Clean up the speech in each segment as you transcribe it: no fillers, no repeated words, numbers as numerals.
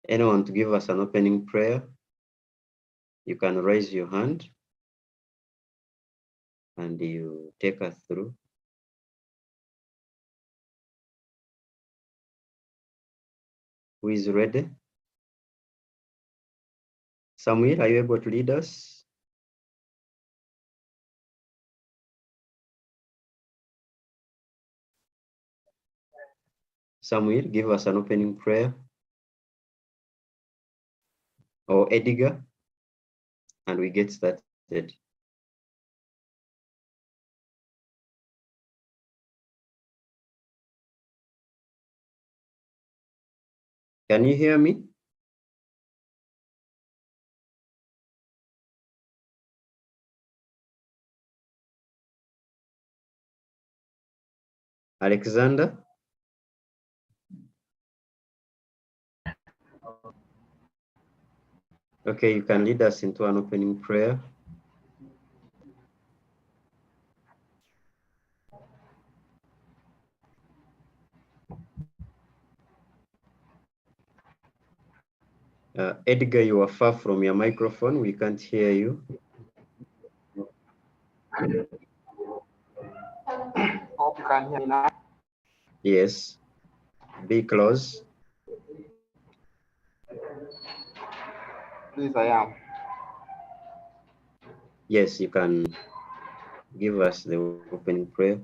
Anyone to give us an opening prayer? You can raise your hand and you take us through. Who is ready? Samuel, are you able to lead us? Samuel, give us an opening prayer. Or Edgar, and we get started. Can you hear me? Alexander? Okay, you can lead us into an opening prayer. Edgar, you are far from your microphone. We can't hear you. Hope you can hear me now. Yes. Be close. Please, I am. Yes, you can give us the opening prayer.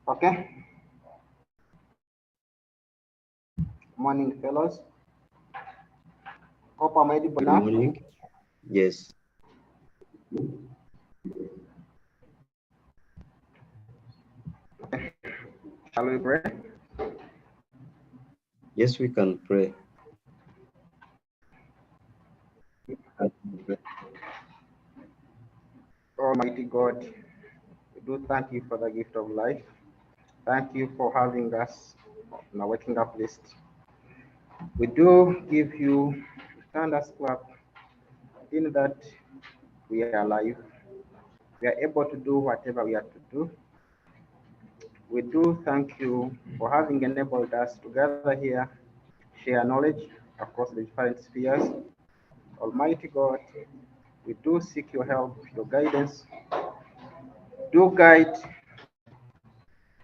Okay. Morning, fellows. Hope I'm audible Good now. morning. Yes. Shall we pray? Yes, we can pray. Almighty God, we do thank you for the gift of life. Thank you for having us on our waking up list. We do give you thunderous clap in that we are alive. We are able to do whatever we have to do. We do thank you for having enabled us to gather here, share knowledge across the different spheres. Almighty God, we do seek your help, your guidance. Do guide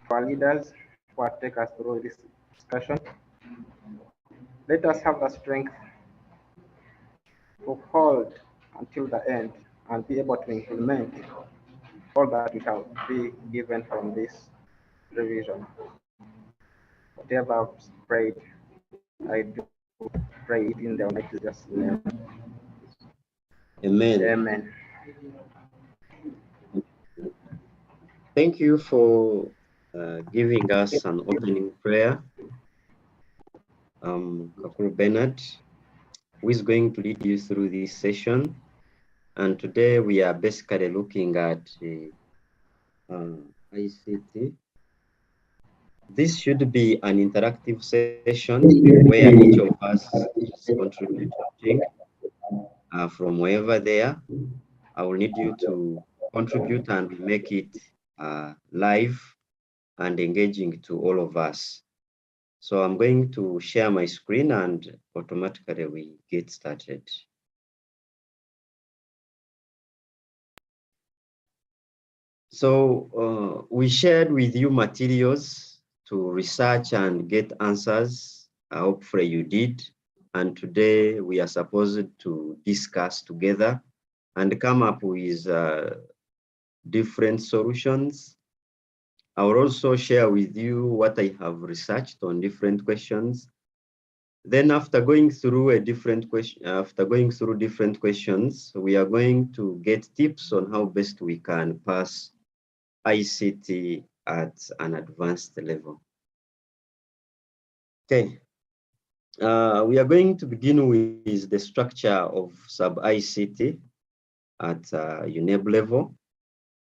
our leaders who will take us through this discussion. Let us have the strength to hold until the end and be able to implement all that we shall be given from this revision. Whatever I've prayed, I do pray it in the Almighty Jesus' name. Amen. Amen. Thank you for giving us an opening prayer. Kakuru Benard, who is going to lead you through this session. And today we are basically looking at ICT. This should be an interactive session where each of us is contributing from wherever they are. I will need you to contribute and make it live and engaging to all of us. So I'm going to share my screen and automatically we get started. So we shared with you materials to research and get answers. Hopefully you did. And today we are supposed to discuss together and come up with different solutions. I will also share with you what I have researched on different questions. Then after going through different questions, we are going to get tips on how best we can pass ICT at an advanced level. Okay, we are going to begin with the structure of sub-ICT at UNEB level.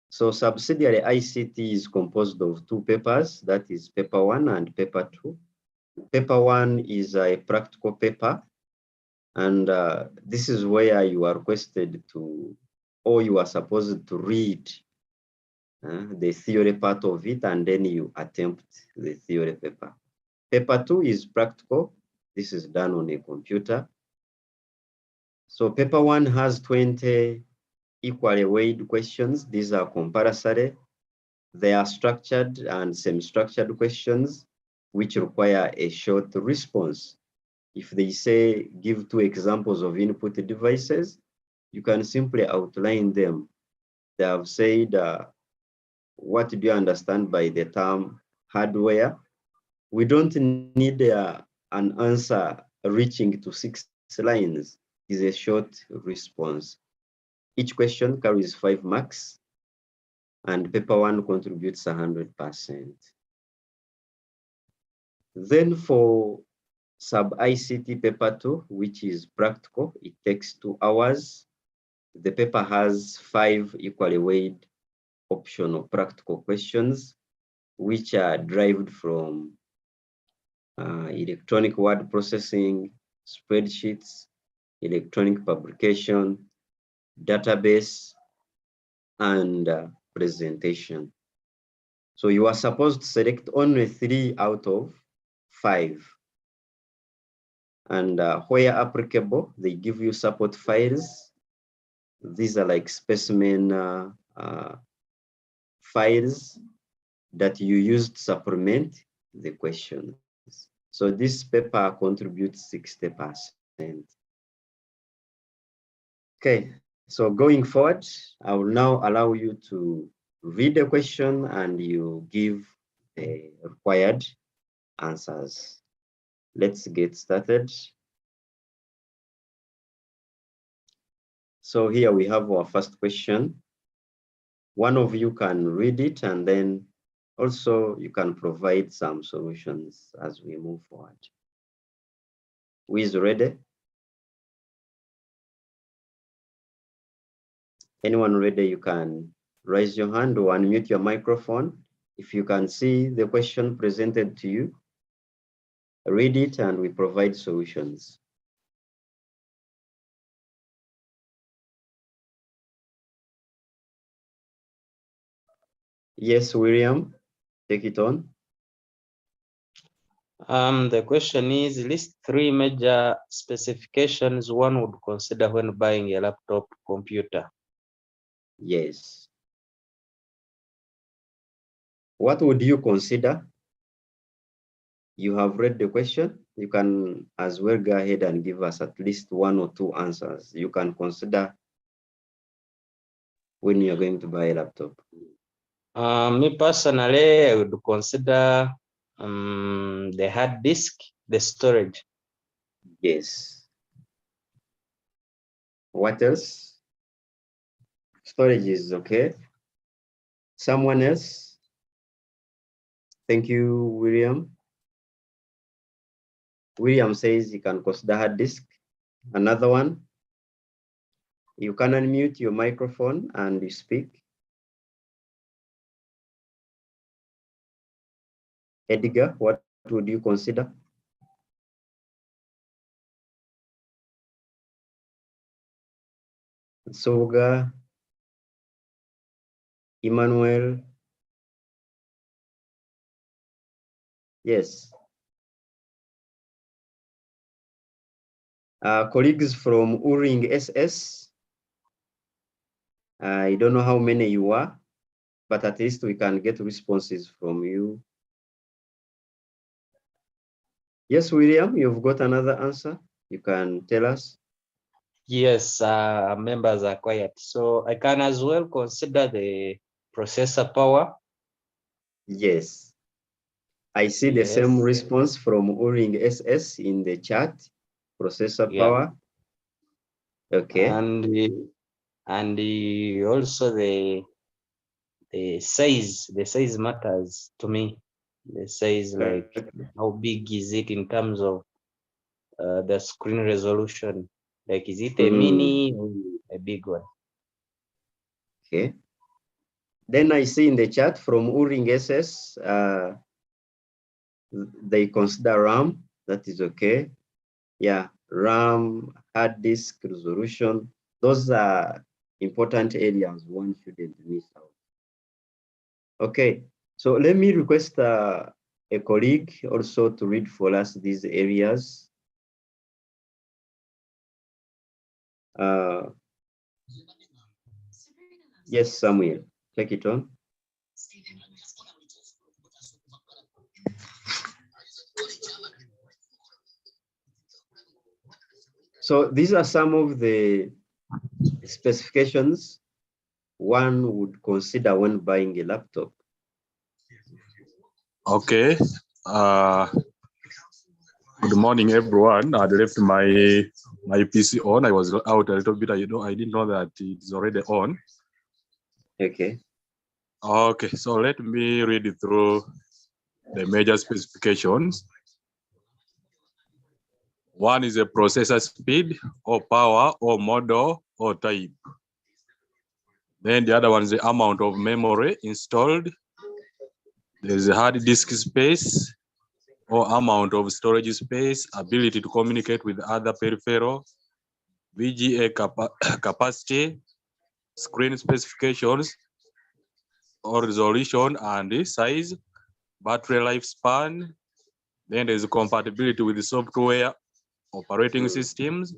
So subsidiary ICT is composed of two papers, that is paper 1 and paper 2. Paper 1 is a practical paper, and this is where you are requested to, or you are supposed to read the theory part of it, and then you attempt the theory paper. Paper 2 is practical. This is done on a computer. So paper 1 has 20 equally weighed questions. These are compulsory. They are structured and semi-structured questions which require a short response. If they say, give 2 examples of input devices, you can simply outline them. They have said, what do you understand by the term hardware? We don't need an answer reaching to 6 lines. It's a short response. Each question carries 5 marks, and paper 1 contributes 100%. Then for sub-ICT paper 2, which is practical, it takes 2 hours. The paper has 5 equally weighed optional practical questions, which are derived from electronic word processing, spreadsheets, electronic publication, database, and presentation. So you are supposed to select only 3 out of 5. And where applicable, they give you support files. These are like specimen files that you use to supplement the questions. So this paper contributes 60%. Okay, so going forward, I will now allow you to read the question and you give the required answers. Let's get started. So here we have our first question. One of you can read it and then also you can provide some solutions as we move forward. Who is ready? Anyone ready, you can raise your hand or unmute your microphone. If you can see the question presented to you, read it and we provide solutions. Yes, William, take it on. The question is, list 3 major specifications one would consider when buying a laptop computer. Yes. What would you consider? You have read the question. You can as well go ahead and give us at least 1 or 2 answers you can consider when you're going to buy a laptop. Me personally, I would consider the hard disk, the storage. Yes. What else? Storage is okay. Someone else? Thank you, William. William says he can consider hard disk. Another one? You can unmute your microphone and you speak. Edgar, what would you consider? Soga, Emmanuel. Yes. Colleagues from Uring SS. I don't know how many you are, but at least we can get responses from you. Yes, William, you've got another answer. You can tell us. Yes, members are quiet. So I can as well consider the processor power. Yes. I see the same response from Uring SS in the chat. Processor power. Okay. And also the size matters to me. The size, like how big is it in terms of the screen resolution? Like, is it a mini or a big one? Okay. Then I see in the chat from Uring SS, they consider RAM. That is okay. Yeah, RAM, hard disk, resolution. Those are important areas one shouldn't miss out. Okay, so let me request a a colleague also to read for us these areas. Yes, Samuel, take it on. So these are some of the specifications one would consider when buying a laptop. Okay. Good morning, everyone. I left my PC on. I was out a little bit. I didn't know that it's already on. Okay. Okay. So let me read through the major specifications. One is a processor speed or power or model or type. Then the other one is the amount of memory installed. There is a hard disk space or amount of storage space, ability to communicate with other peripheral, VGA capacity, screen specifications or resolution and size, battery lifespan. Then there's compatibility with the software, operating systems.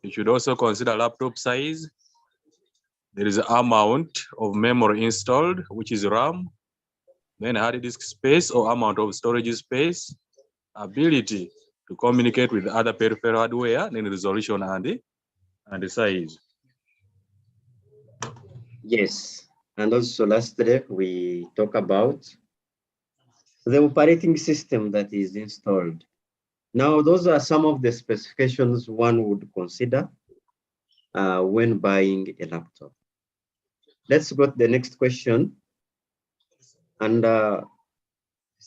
You should also consider laptop size. There is the amount of memory installed, which is RAM. Then hard disk space or amount of storage space, ability to communicate with other peripheral hardware, then resolution and the size. Yes, and also lastly, we talk about the operating system that is installed. Now, those are some of the specifications one would consider when buying a laptop. Let's go to the next question. And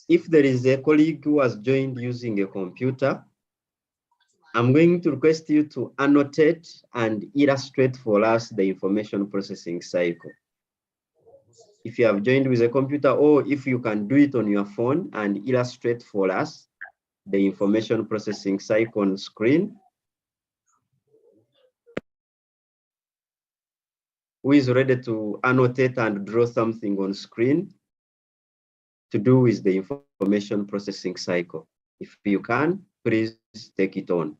if there is a colleague who has joined using a computer, I'm going to request you to annotate and illustrate for us the information processing cycle. If you have joined with a computer, or if you can do it on your phone and illustrate for us the information processing cycle on screen. Who is ready to annotate and draw something on screen to do with the information processing cycle? If you can, please take it on.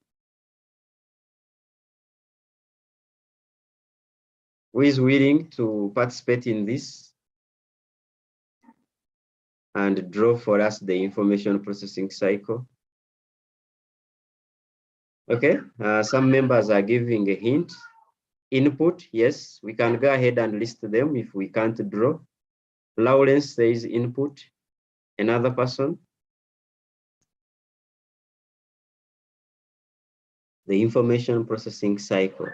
Who is willing to participate in this and draw for us the information processing cycle? Okay, some members are giving a hint. Input, yes, we can go ahead and list them if we can't draw. Lawrence says input. Another person? The information processing cycle.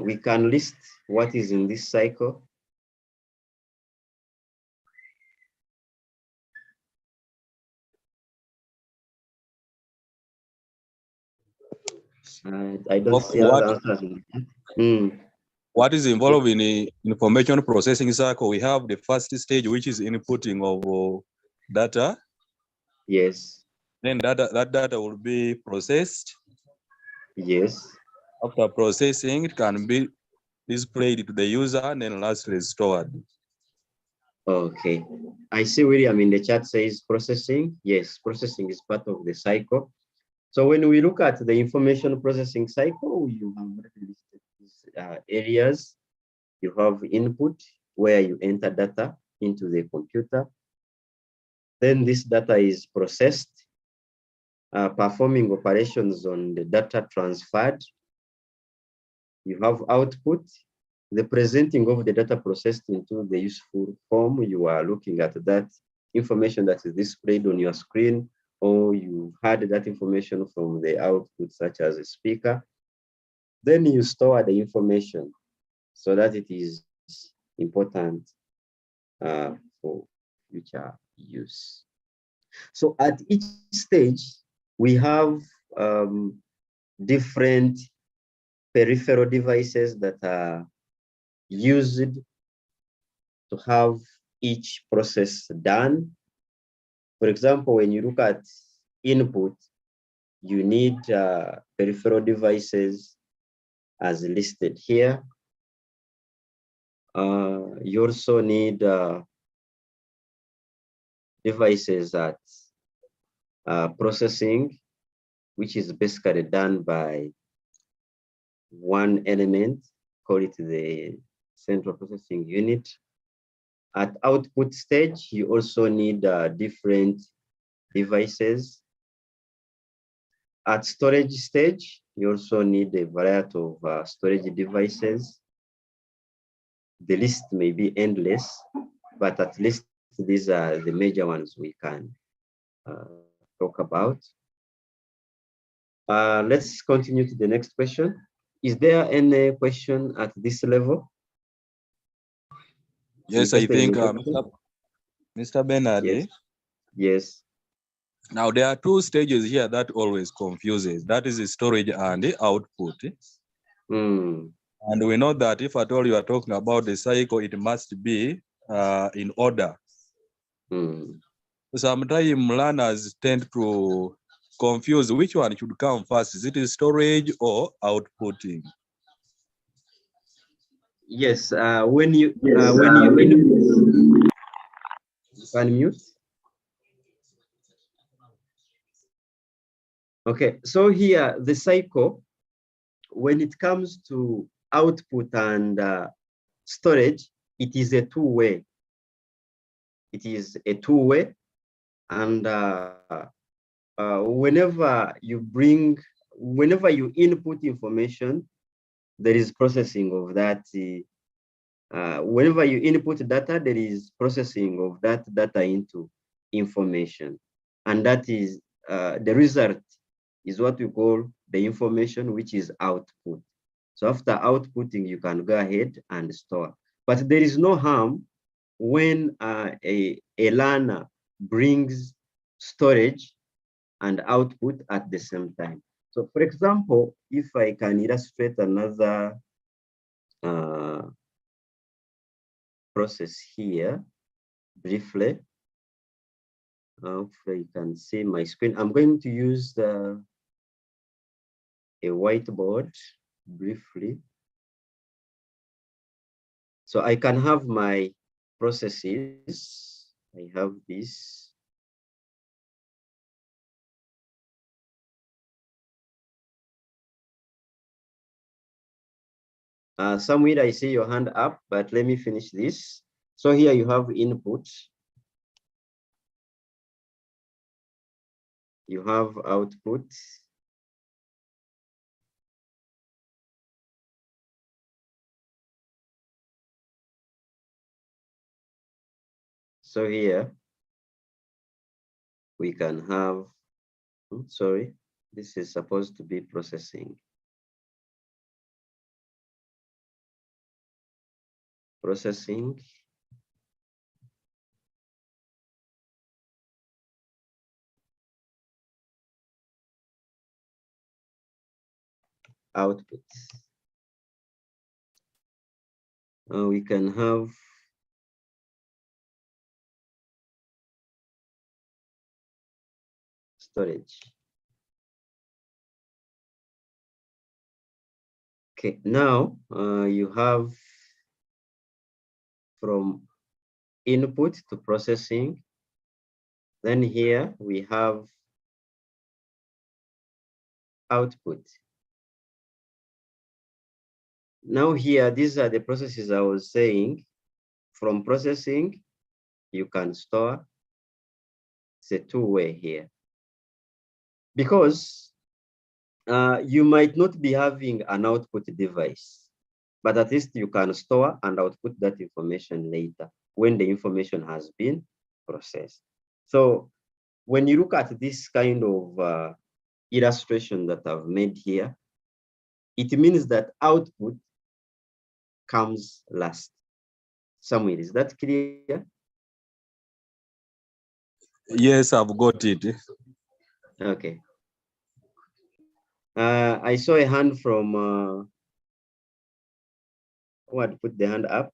We can list what is in this cycle. I don't see other answers. What is involved in the information processing cycle? We have the first stage, which is inputting of data. Yes. Then that data will be processed. Yes. After processing, it can be displayed to the user and then lastly stored. Okay. I see William in the chat says processing. Yes, processing is part of the cycle. So when we look at the information processing cycle, you have listed these areas. You have input, where you enter data into the computer. Then this data is processed, performing operations on the data transferred. You have output, the presenting of the data processed into the useful form. You are looking at that information that is displayed on your screen, or you had that information from the output, such as a speaker. Then you store the information so that it is important for future use. So at each stage, we have different peripheral devices that are used to have each process done. For example, when you look at input, you need peripheral devices as listed here. You also need devices at processing, which is basically done by one element, call it the central processing unit. At output stage, you also need different devices. At storage stage, you also need a variety of storage devices. The list may be endless, but at least these are the major ones we can talk about. Let's continue to the next question. Is there any question at this level? Yes, I think Mr. Benard. Yes. Yes. Now there are two stages here that always confuses. That is the storage and the output. Mm. And we know that if at all you are talking about the cycle, it must be in order. Mm. Sometimes learners tend to confuse which one should come first. Is it storage or outputting? Yes. When you input, you can mute. Okay. So here the cycle, when it comes to output and storage, it is a two-way. It is a two-way, and whenever you input information, there is processing of that. Whenever you input data, there is processing of that data into information, and that is the result is what we call the information, which is output. So after outputting, you can go ahead and store. But there is no harm when a learner brings storage and output at the same time. So for example, if I can illustrate another process here briefly, hopefully you can see my screen. I'm going to use a whiteboard briefly. So I can have my processes. I have this. Somewhere I see your hand up, but let me finish this. So here you have input. You have output. So here we can have, sorry, this is supposed to be processing. Processing. Output. We can have storage. Okay, now you have from input to processing. Then here we have output. Now here, these are the processes I was saying. From processing, you can store. It's a two-way here. Because you might not be having an output device, but at least you can store and output that information later when the information has been processed. So when you look at this kind of illustration that I've made here, it means that output comes last. Samuel, is that clear? Yes, I've got it. Okay. I saw a hand from who had put the hand up.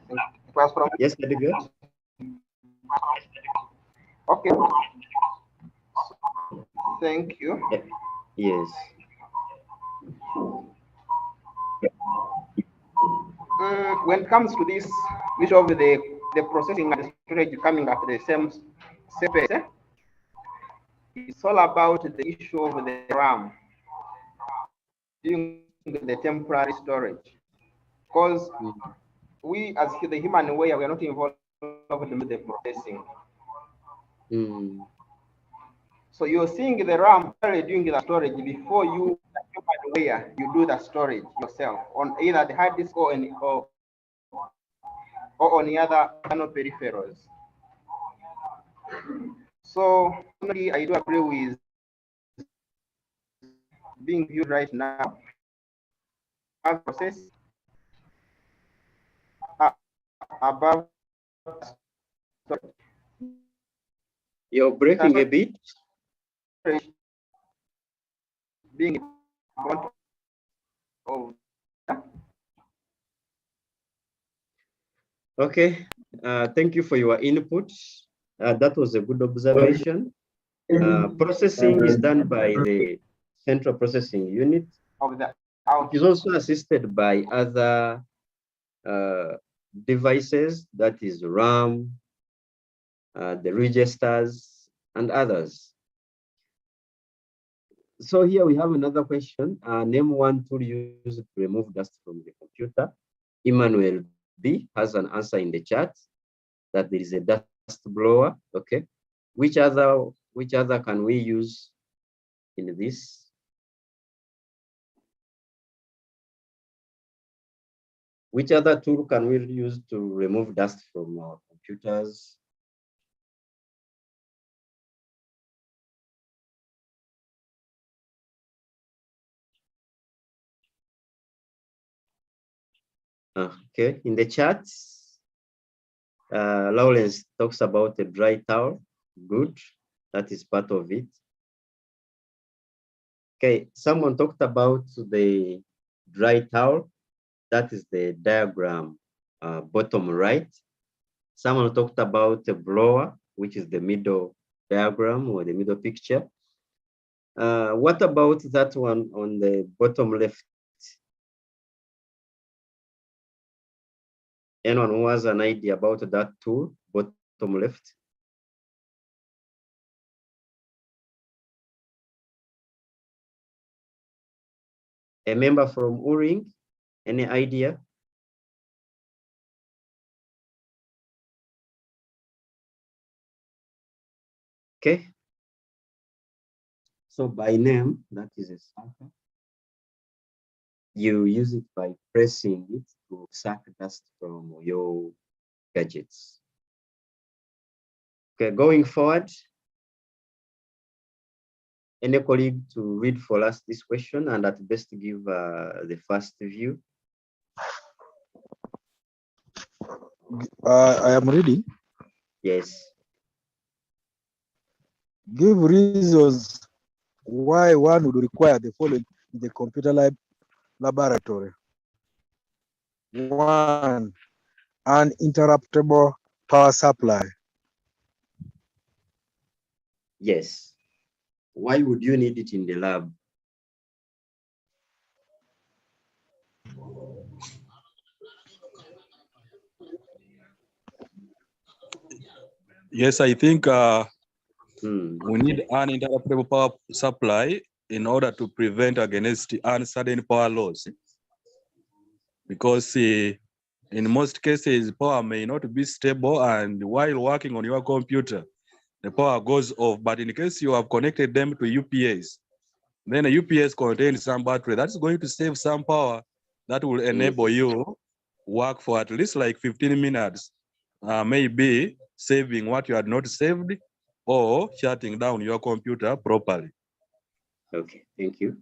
It was from. Yes, Edgar. Okay. Thank you. Yes. when it comes to this issue of the processing and the storage coming at the same space, it's all about the issue of the RAM during the temporary storage. Because we, as the human way, we are not involved in the processing. So you're seeing the RAM doing the storage before you, human way, you do the storage yourself on either the hard disk or on the other external peripherals. So I do agree with being viewed right now as process above. You're breaking a bit. Being in front of. Okay, thank you for your input. That was a good observation. Processing is done by the central processing unit. It is also assisted by other devices, that is RAM, the registers, and others. So here we have another question. Name one tool used to remove dust from the computer. Emmanuel B has an answer in the chat that there is a dust blower. Okay. Which other can we use in this? Which other tool can we use to remove dust from our computers? Okay, in the chat, Lawrence talks about a dry towel. Good, that is part of it. Okay, someone talked about the dry towel. That is the diagram, bottom right. Someone talked about a blower, which is the middle diagram or the middle picture. What about that one on the bottom left? Anyone who has an idea about that tool, bottom left? A member from Uring, any idea? Okay. So by name, that is a sucker. You use it by pressing it to suck dust from your gadgets. Okay, going forward, any colleague to read for us this question and at best give the first view? I am reading. Yes. Give reasons why one would require the following in the computer laboratory. 1. Uninterruptible power supply. Yes. Why would you need it in the lab? Yes, I think we need uninterruptible power supply in order to prevent against uncertain power loss. Because in most cases, power may not be stable, and while working on your computer, the power goes off. But in case you have connected them to UPS, then a UPS contains some battery that's going to save some power that will enable you work for at least like 15 minutes, maybe saving what you had not saved or shutting down your computer properly. Okay, thank you.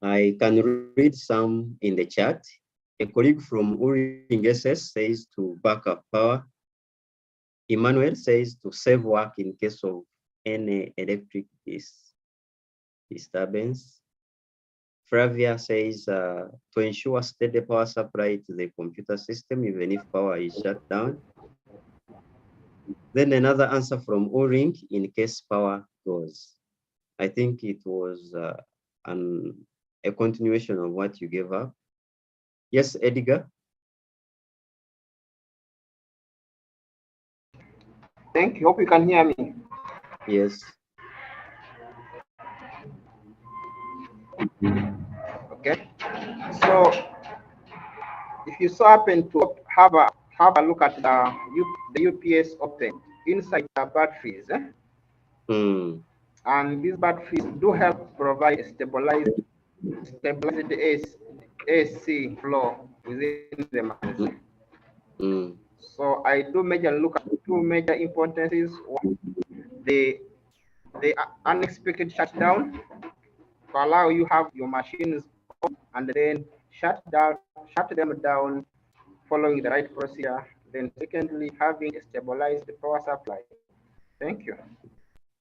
I can read some in the chat. A colleague from Uring SS says to back up power. Emmanuel says to save work in case of any electric disturbance. Flavia says to ensure steady power supply to the computer system, even if power is shut down. Then another answer from Uring, in case power goes. I think it was a continuation of what you gave up. Yes, Edgar? Thank you. Hope you can hear me. Yes. Okay. So if you so happen to have a look at the UPS open inside the batteries, and these batteries do help provide a stabilized AC flow within the machines. So I do major look at two major importances. One, the unexpected shutdown to allow you have your machines on and then shut them down following the right procedure. Then secondly, having a stabilized power supply. Thank you.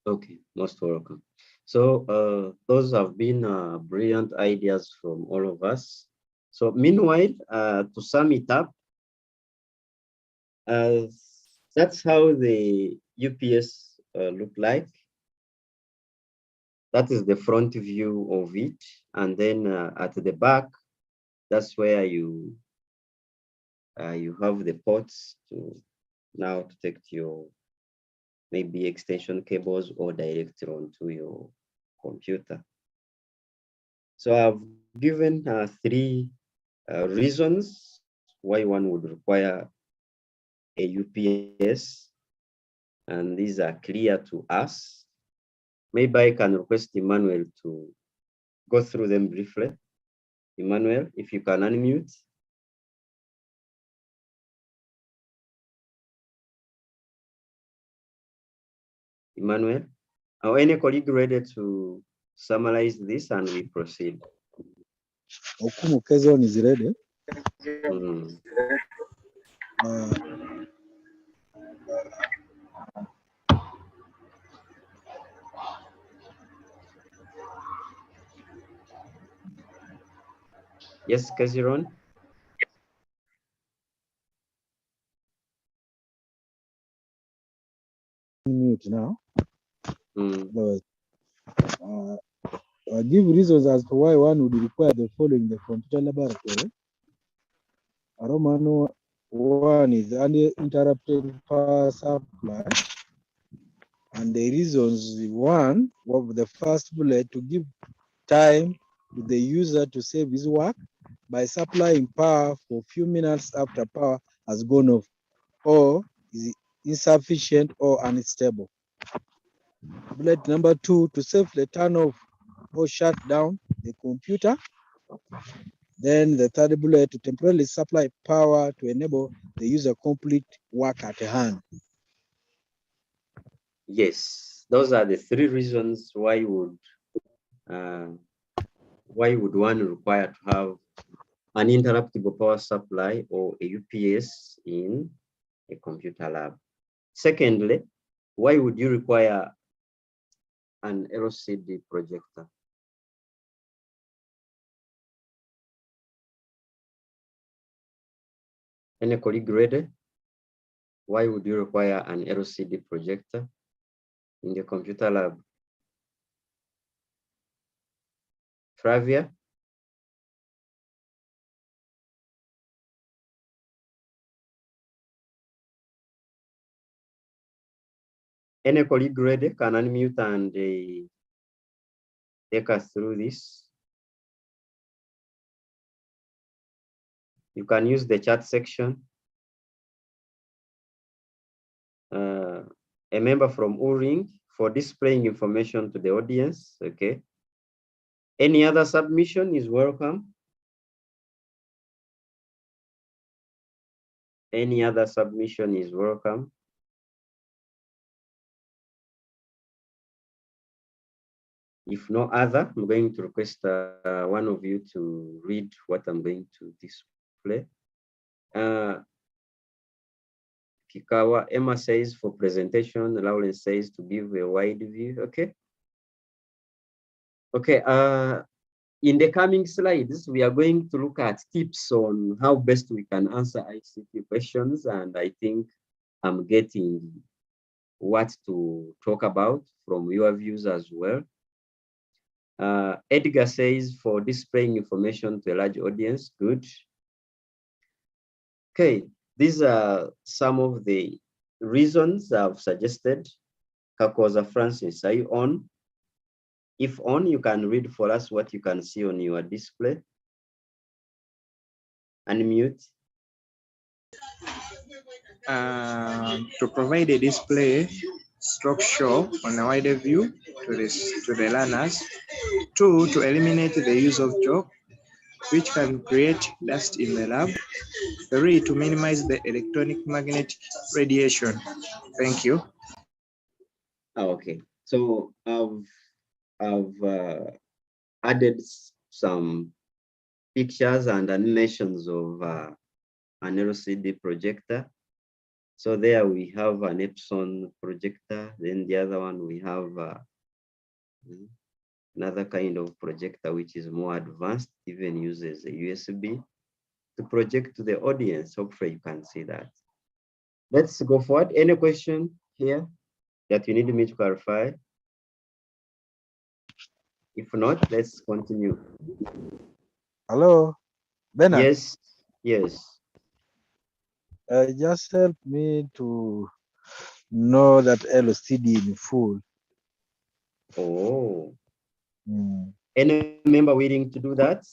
Okay, most welcome. So those have been brilliant ideas from all of us. So meanwhile, to sum it up, that's how the UPS look like. That is the front view of it. And then at the back, that's where you have the ports to now to take your maybe extension cables or direct onto your computer. So I've given three reasons why one would require a UPS, and these are clear to us. Maybe I can request Emmanuel to go through them briefly. Emmanuel, if you can unmute. Emmanuel, are any colleague ready to summarize this and we proceed? Okumu Kezon is ready. Yes, Kaziron. Mute now. I'll give reasons as to why one would require the following in the computer laboratory. Romano one is uninterrupted power supply. And the reasons, one of the first bullet, to give time to the user to save his work by supplying power for a few minutes after power has gone off or is insufficient or unstable. Bullet number two, to safely turn off or shut down the computer. Then the third bullet, to temporarily supply power to enable the user complete work at hand. Yes, those are the three reasons why would one require to have an interruptible power supply or a UPS in a computer lab. Secondly, why would you require an LCD projector? Any colleague ready? Why would you require an LCD projector in the computer lab? Flavia? Any colleague ready can unmute and take us through this. You can use the chat section. A member from URING for displaying information to the audience, okay? Any other submission is welcome. Any other submission is welcome. If no other, I'm going to request one of you to read what I'm going to display. Kikawa, Emma says for presentation, Lawrence says to give a wide view, okay? Okay, in the coming slides, we are going to look at tips on how best we can answer ICT questions, and I think I'm getting what to talk about from your views as well. Edgar says for displaying information to a large audience, good. Okay, these are some of the reasons I've suggested. Kakoza Francis, are you on? If on, you can read for us what you can see on your display. Unmute. To provide a display stroke show on a wider view to the learners. 2, to eliminate the use of chalk, which can create dust in the lab. 3, to minimize the electromagnetic radiation. Thank you. Okay, so I've added some pictures and animations of an LCD projector. So there we have an Epson projector. Then the other one we have another kind of projector which is more advanced, even uses a USB to project to the audience. Hopefully you can see that. Let's go forward. Any question here that you need me to clarify? If not, let's continue. Hello, Benard. Yes, yes. Just help me to know that LCD in full. Oh, Mm. any member willing to do that?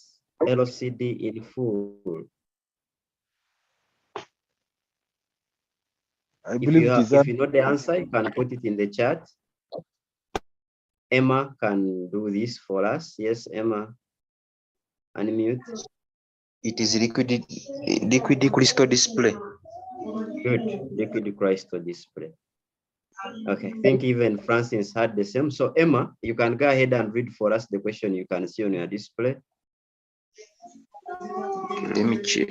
LCD in full. I believe it is If you know the answer, you can put it in the chat. Emma can do this for us. Yes, Emma. Unmute. It is liquid crystal display. Good. Liquid crystal display. Okay, I think even Francis had the same. So Emma, you can go ahead and read for us the question you can see on your display. Let me check.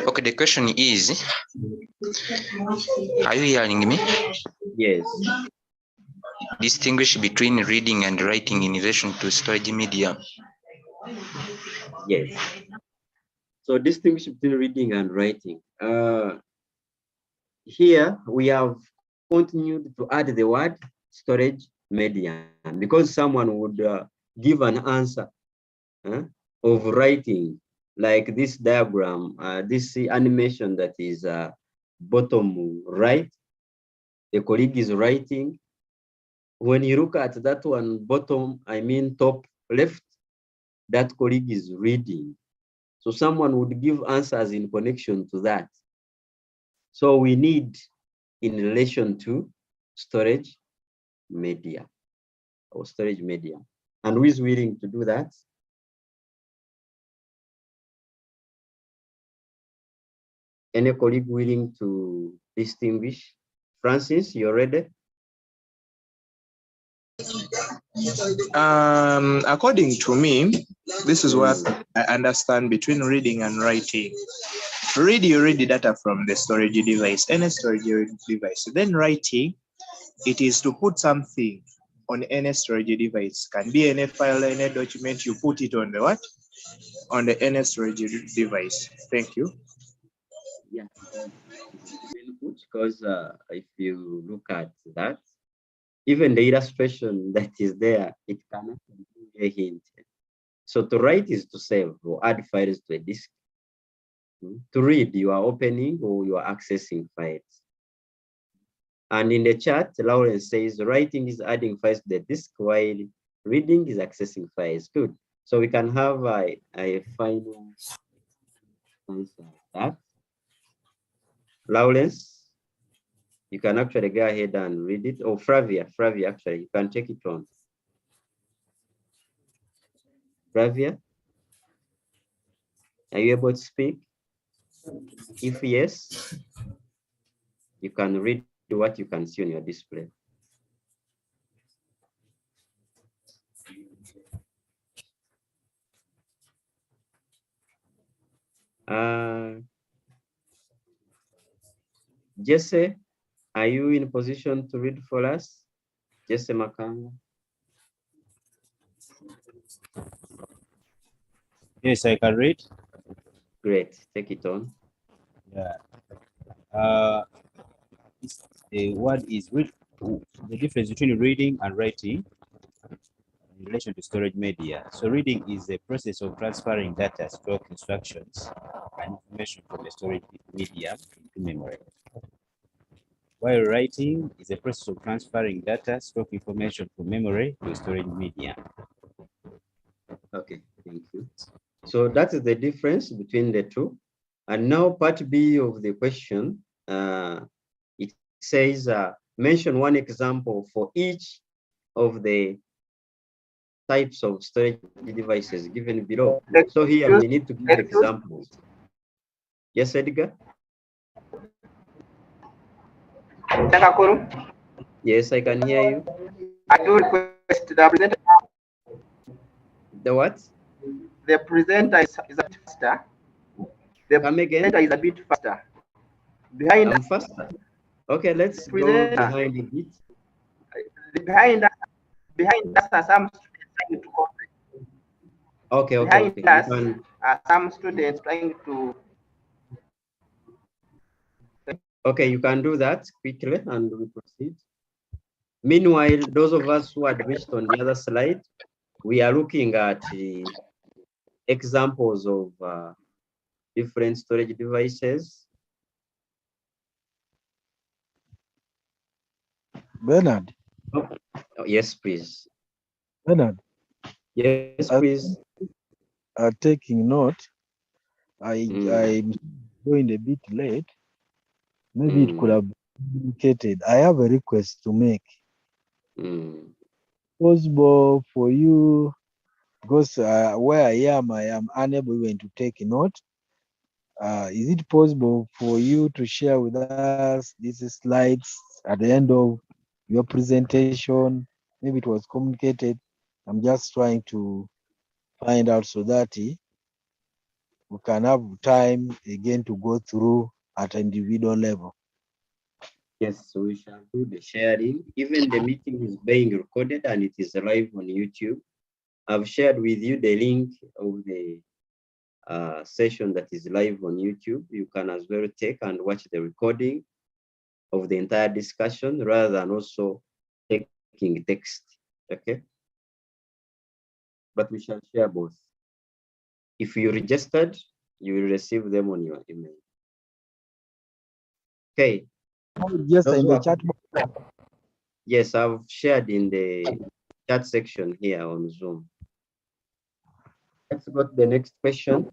Okay, the question is, are you hearing me? Yes. Distinguish between reading and writing in relation to storage media. Yes. So distinguish between reading and writing. Here we have continued to add the word storage medium because someone would give an answer of writing, like this diagram, this animation that is bottom right. The colleague is writing. When you look at that one bottom, I mean top left, that colleague is reading. So someone would give answers in connection to that. So we need in relation to storage media or storage media. And who is willing to do that? Any colleague willing to distinguish? Francis, you ready? According to me, this is what I understand between reading and writing. Read, you read the data from the storage device, any storage device. Then writing, it is to put something on any storage device. Can be any file, any document, you put it on the what? On the any storage device. Thank you. Yeah, because if you look at that, even the illustration that is there, it cannot give a hint. So to write is to save or add files to a disk. To read, you are opening or you are accessing files. And in the chat, Lawrence says writing is adding files to the disk while reading is accessing files. Good. So we can have a final answer that. Lawrence, you can actually go ahead and read it. Or Flavia, actually, you can take it on. Flavia, are you able to speak? If yes, you can read what you can see on your display. Jesse, are you in position to read for us? Jesse Makanga. Yes, I can read. Great, take it on. Yeah. The word is read. The difference between reading and writing in relation to storage media. So reading is the process of transferring data, stroke instructions, and information from a storage medium into memory. While writing is a process of transferring data, stroke information from memory to a storage medium. Okay, thank you. So that is the difference between the two. And now part B of the question, it says, mention one example for each of the types of storage devices given below. So here we need to give examples. Yes, Edgar? Kakuru, Yes, I can hear you. I do request the presenter. The what? The presenter is a bit faster. The Come again? presenter is a bit faster. Behind I'm faster. Okay, let's go presenter. behind a bit. Behind us are some students trying to complete. Okay, okay, Behind okay. us are some students trying to. Okay, you can do that quickly and we proceed. Meanwhile, those of us who had reached on the other slide, we are looking at examples of different storage devices. Benard. Oh, yes, please. Benard. Yes, please. Taking note. I'm going a bit late. Maybe it could have been communicated. I have a request to make. Possible for you, because where I am unable even to take note. Is it possible for you to share with us these slides at the end of your presentation? Maybe it was communicated. I'm just trying to find out so that we can have time again to go through at an individual level. Yes, so we shall do the sharing. Even the meeting is being recorded and it is live on YouTube. I've shared with you the link of the session that is live on YouTube. You can as well take and watch the recording of the entire discussion rather than also taking text, okay? But we shall share both. If you registered, you will receive them on your email. Okay. Yes, in the chat box. Yes, I've shared in the chat section here on Zoom. Let's go to the next question.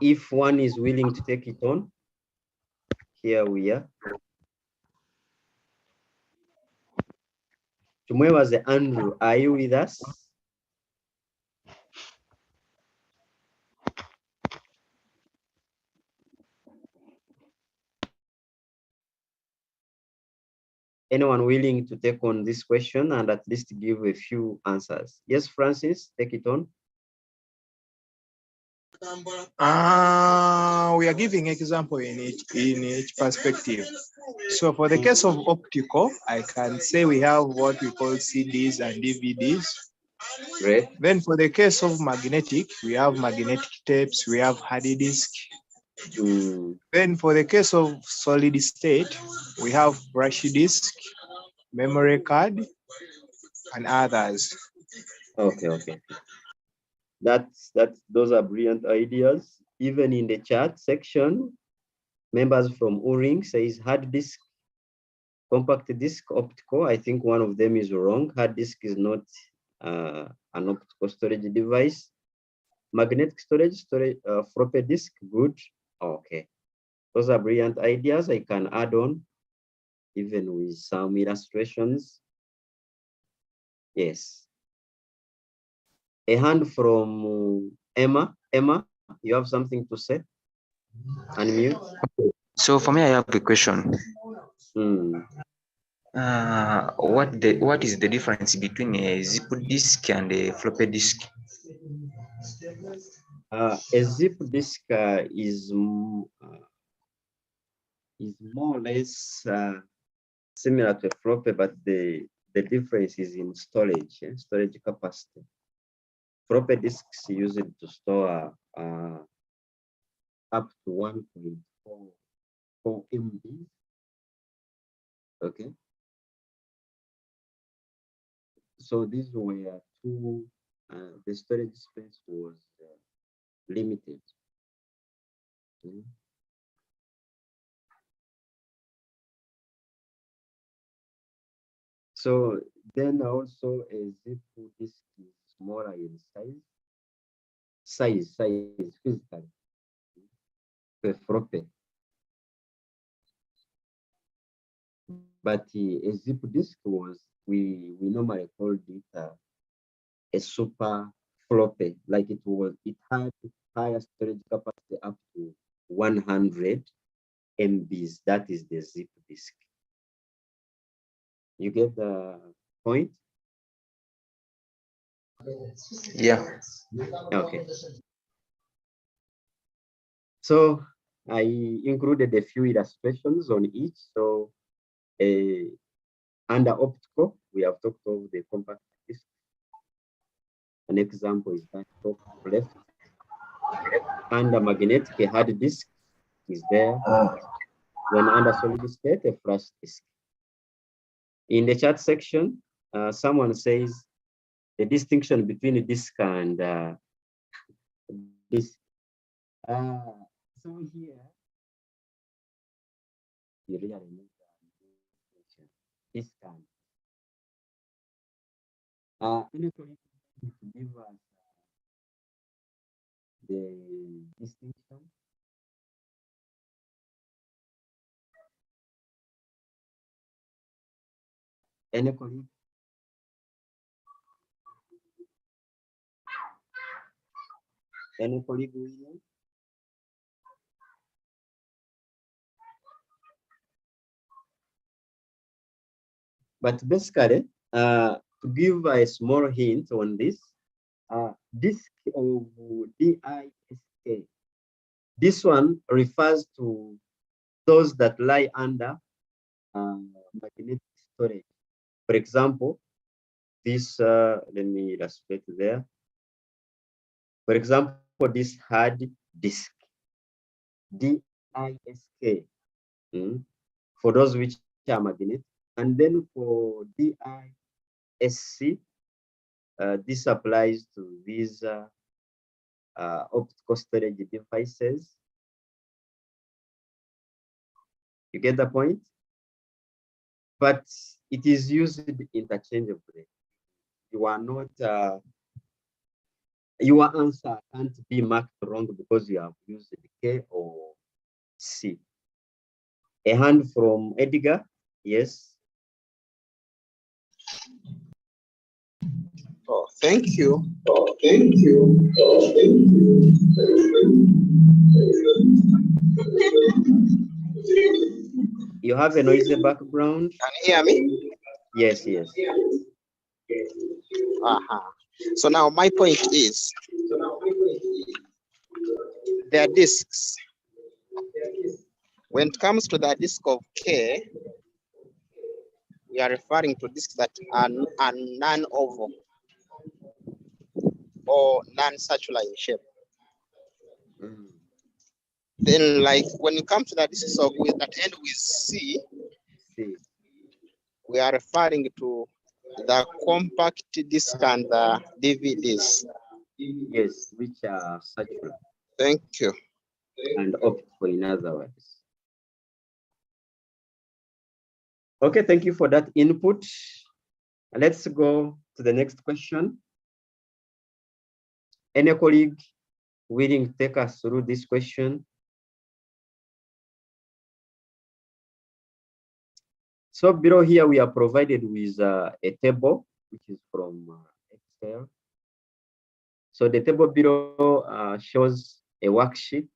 If one is willing to take it on, here we are. Tumwebaze Andrew, are you with us? Anyone willing to take on this question and at least give a few answers? Yes, Francis, take it on. We are giving example in each perspective. So for the case of optical, I can say we have what we call CDs and DVDs. Great. Then for the case of magnetic, we have magnetic tapes, we have hard disk. Then for the case of solid state, we have flash disk, memory card, and others. Okay. Those are brilliant ideas. Even in the chat section, members from URING says hard disk, compact disk, optical. I think one of them is wrong. Hard disk is not an optical storage device. Magnetic storage, floppy disk, good. Okay. Those are brilliant ideas. I can add on even with some illustrations. Yes. A hand from Emma. Emma, you have something to say? Unmute. So for me, I have a question. What is the difference between a zip disk and a floppy disk? A zip disk is more or less similar to a floppy, but the difference is in storage, storage capacity. Floppy disks use it to store up to 1.4 MB, Okay. So these were two, the storage space was limited. Mm. So then also a zip disk is smaller in size physically, a floppy. But a zip disk was, we normally called it a super floppy, like it had higher storage capacity up to 100 MBs. That is the zip disk. You get the point? Yeah. Okay. So I included a few illustrations on each. So under optical, we have talked of the compact disc. An example is that top left. Under magnetic, a hard disk is there. Then under solid state, a flash disk. In the chat section, someone says the distinction between a disk and disk. So here, you really need the distinction. Disk and any colleague to give us the distinction. Any colleague? Any colleague William? But basically, to give a small hint on this, disk of DISK, this one refers to those that lie under magnetic storage. For example, this, let me illustrate there. For example, this hard disk, DISK, for those which are magnetic. And then for DISC, this applies to these optical storage devices. You get the point? But it is used interchangeably. You are not, your answer can't be marked wrong because you have used K or C. A hand from Edgar, yes. Oh, thank you. You have a noisy background? Can you hear me? Yes. So now my point is, there are disks. When it comes to the disk of K, we are referring to disks that are non-oval or non-circular in shape. Then, like when it comes to the disks of that end with C, we are referring to the compact disc and the DVDs. Yes, which are circular. Thank you. And optical, in other words. Okay, thank you for that input. Let's go to the next question. Any colleague willing to take us through this question? So below here, we are provided with a table, which is from Excel. So the table below shows a worksheet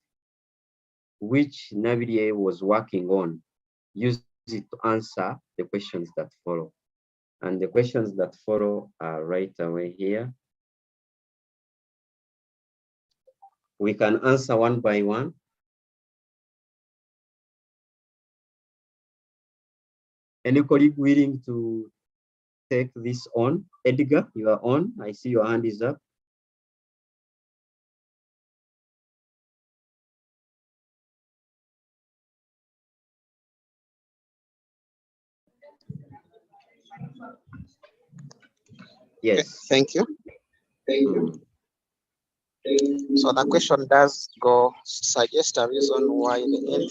which Navidia was working on. Use it to answer the questions that follow. And the questions that follow are right away here. We can answer one by one. Any colleague willing to take this on? Edgar, you are on. I see your hand is up. Yes. Thank you. Mm. So the question does go suggest a reason why the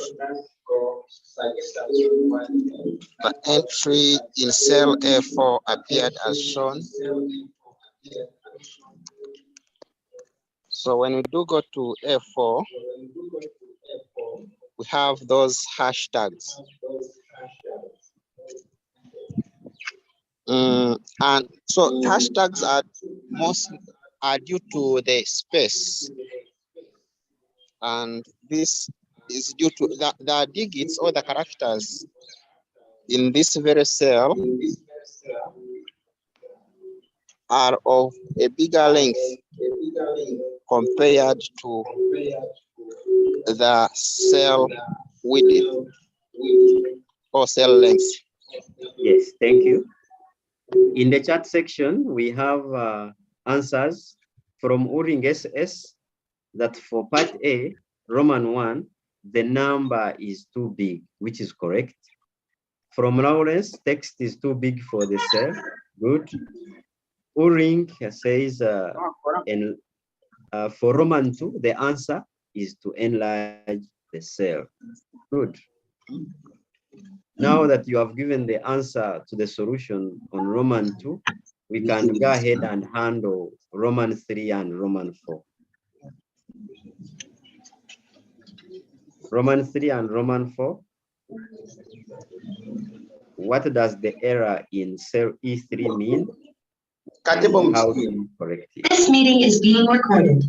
entry in cell A4 appeared as shown. So when we do go to A4, we have those hashtags. And so hashtags are due to the space, and this is due to the digits or the characters in this very cell are of a bigger length compared to the cell width or cell length. Yes, thank you. In the chat section, we have answers from Uring SS that for part A, Roman 1, the number is too big, which is correct. From Lawrence, text is too big for the cell. Good. Uring says, for Roman 2, the answer is to enlarge the cell. Good. Now that you have given the answer to the solution on Roman 2, we can go ahead and handle Roman 3 and Roman 4. Roman 3 and Roman 4. What does the error in cell E3 mean? And how do you correct it? This meeting is being recorded.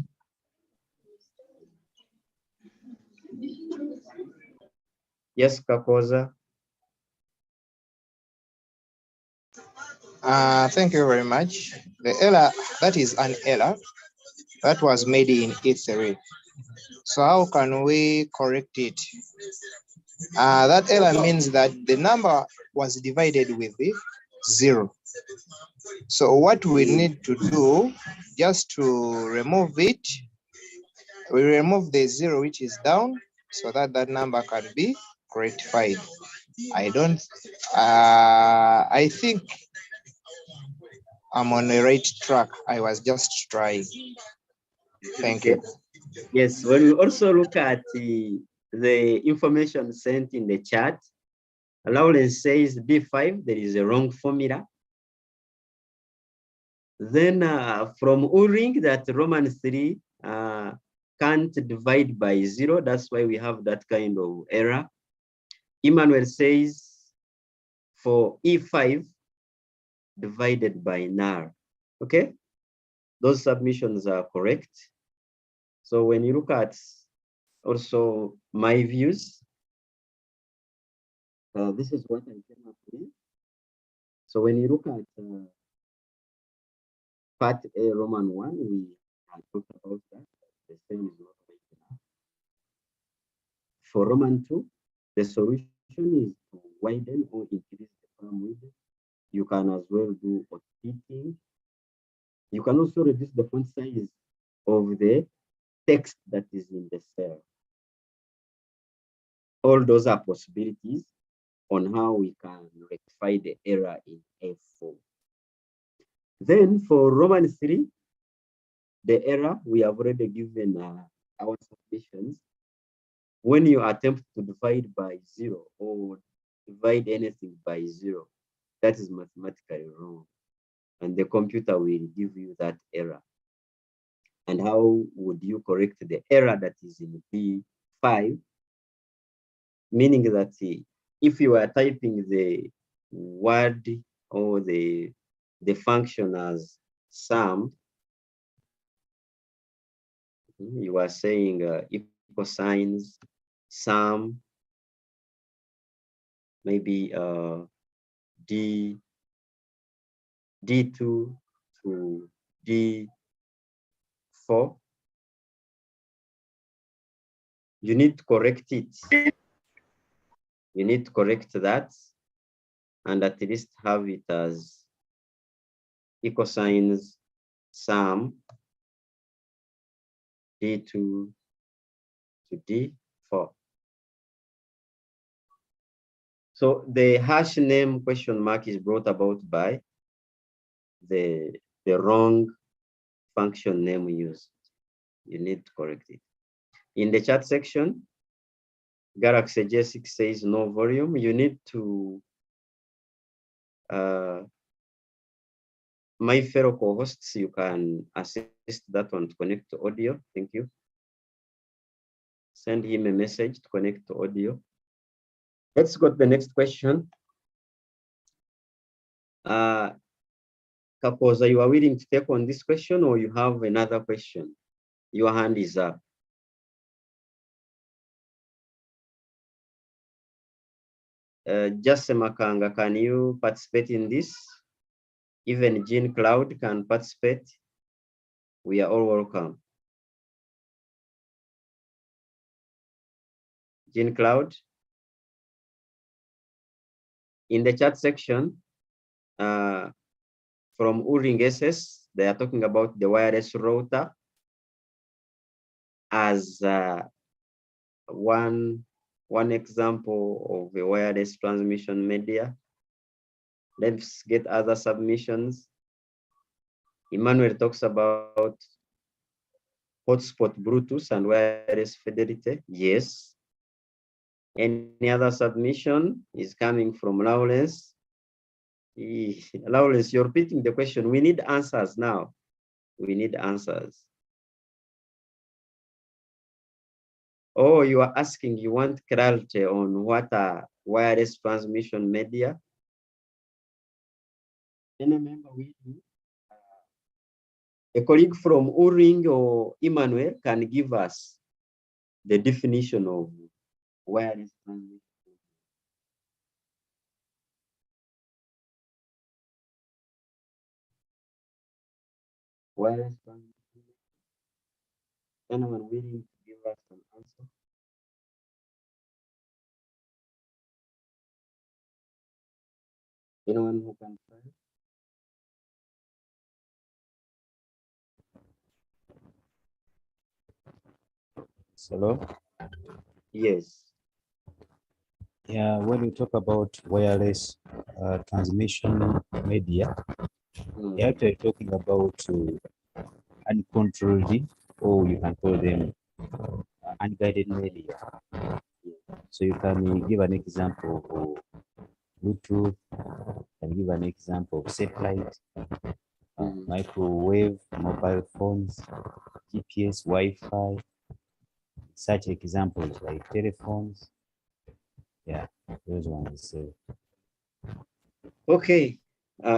Yes, Kakoza. Thank you very much. The error, that is an error that was made in E3. So how can we correct it? That error means that the number was divided with the 0. So what we need to do, just to remove it, we remove the 0 which is down so that that number can be rectified. I think I'm on the right track. I was just trying. Thank you. Yes, when we also look at the information sent in the chat, Lawrence says B5, there is a wrong formula. Then from Uring that Roman 3 can't divide by 0. That's why we have that kind of error. Emmanuel says for E5 divided by NAR. Okay, those submissions are correct. So when you look at also my views, this is what I came up with. So when you look at part A, Roman 1, we had talked about that. The same is not right now. For Roman 2, the solution is to widen or increase the column width. You can as well do auto-fitting. You can also reduce the font size of the text that is in the cell. All those are possibilities on how we can rectify the error in F4. Then for Roman 3, the error, we have already given our submissions. When you attempt to divide by 0 or divide anything by 0, that is mathematically wrong. And the computer will give you that error. And how would you correct the error that is in B5? Meaning that if you are typing the word or the function as sum, you are saying equal signs, sum, maybe D2 to D4. You need to correct it. You need to correct that and at least have it as equal signs, sum, D2 to D4. So the hash name question mark is brought about by the wrong function name we used. You need to correct it. In the chat section, Galaxy J6 says no volume. You need to, my fellow co-hosts, you can assist that one to connect to audio. Thank you. Send him a message to connect to audio. Let's go to the next question. Kapoza, you are willing to take on this question or you have another question? Your hand is up. Jesse Makanga, can you participate in this? Even Jean Cloud can participate. We are all welcome. Jean Cloud. In the chat section, from Uring SS, they are talking about the wireless router as one example of a wireless transmission media. Let's get other submissions. Emmanuel talks about hotspot Bluetooth and wireless fidelity. Yes. Any other submission is coming from Lawrence. Lawrence, you're repeating the question. We need answers now. We need answers. Oh, you are asking, you want clarity on what are wireless transmission media? Any member with you? A colleague from Uring or Emmanuel can give us the definition of wireless transmission. Wireless transmission. Anyone willing to give us an answer? Anyone who can try? Hello? Yes. Yeah, when we talk about wireless transmission media, you're actually talking about uncontrolled, or you can call them unguided media. So you can give an example of Bluetooth, and give an example of satellite, microwave, mobile phones, GPS, Wi-Fi, such examples like telephones. Yeah, those ones. Okay.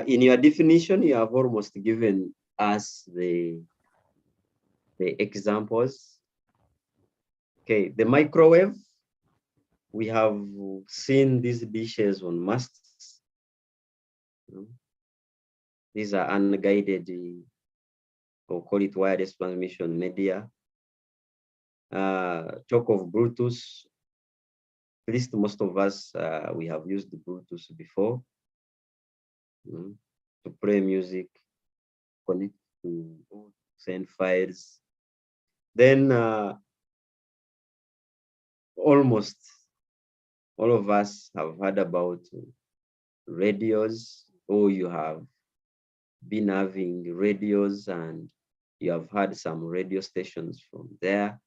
In your definition, you have almost given us the examples. Okay, the microwave, we have seen these dishes on masts. These are unguided, or call it wireless transmission media. Talk of Bluetooth, at least most of us, we have used the Bluetooth before to play music, connect to send files. Then almost all of us have heard about radios, or you have been having radios and you have had some radio stations from there.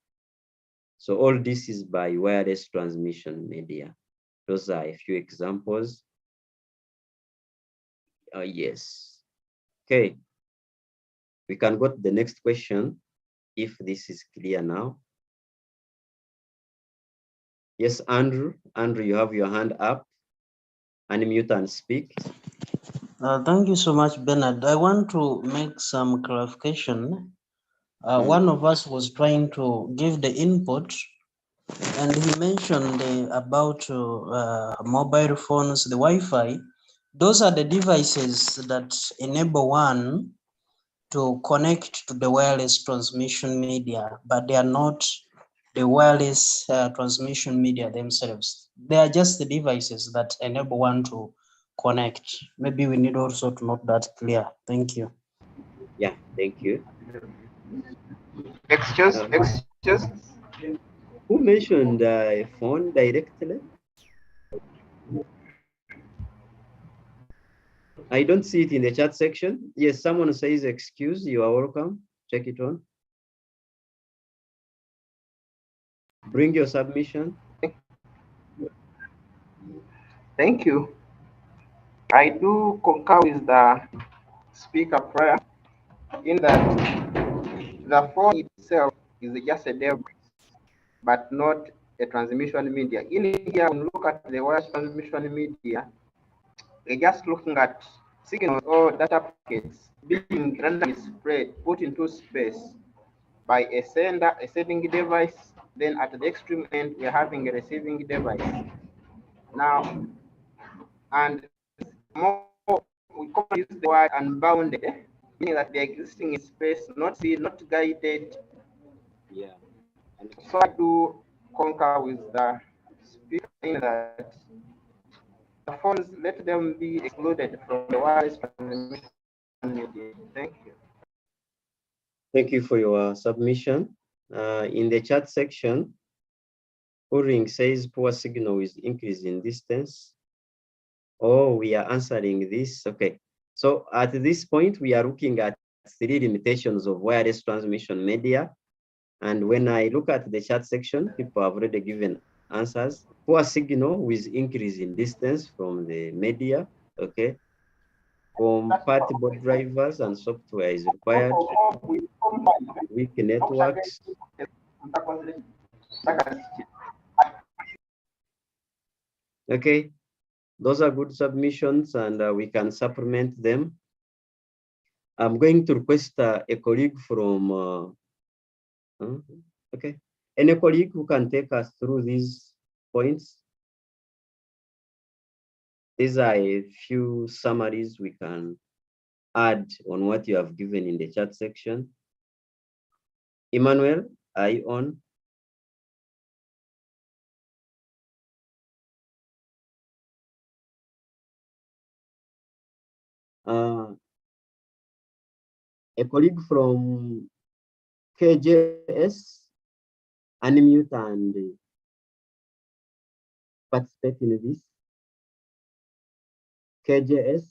So all this is by wireless transmission media. Those are a few examples. Yes. Okay. We can go to the next question if this is clear now. Yes, Andrew. Andrew, you have your hand up. Unmute and speak. Thank you so much, Benard. I want to make some clarification. One of us was trying to give the input, and he mentioned about mobile phones, the Wi-Fi. Those are the devices that enable one to connect to the wireless transmission media, but they are not the wireless transmission media themselves. They are just the devices that enable one to connect. Maybe we need also to note that clear. Thank you. Yeah, thank you. Excuse. Who mentioned phone directly? I don't see it in the chat section. Yes, someone says excuse, you are welcome. Check it on. Bring your submission. Thank you. I do concur with the speaker prior in that the phone itself is just a device, but not a transmission media. In here, when you look at the wireless transmission media, we're just looking at signals or data packets being randomly spread, put into space by a sender, a sending device. Then at the extreme end, we're having a receiving device. Now, and more we commonly use the word unbounded, meaning that they're existing in space, not seen, not guided. Yeah. And so I do concur with the speaker in that the phones, let them be excluded from the wireless transmission media. Thank you. Thank you for your submission. In the chat section, Uring says poor signal is increasing distance. Oh, we are answering this. Okay. So at this point, we are looking at 3 limitations of wireless transmission media. And when I look at the chat section, people have already given answers. Poor signal with increase in distance from the media. Okay. Compatible drivers and software is required. Weak networks. Okay, those are good submissions, and we can supplement them. I'm going to request a colleague from, okay, any colleague who can take us through these points. These are a few summaries we can add on what you have given in the chat section. Emmanuel, are you on? A colleague from KJS, unmute and participate in this. KJS.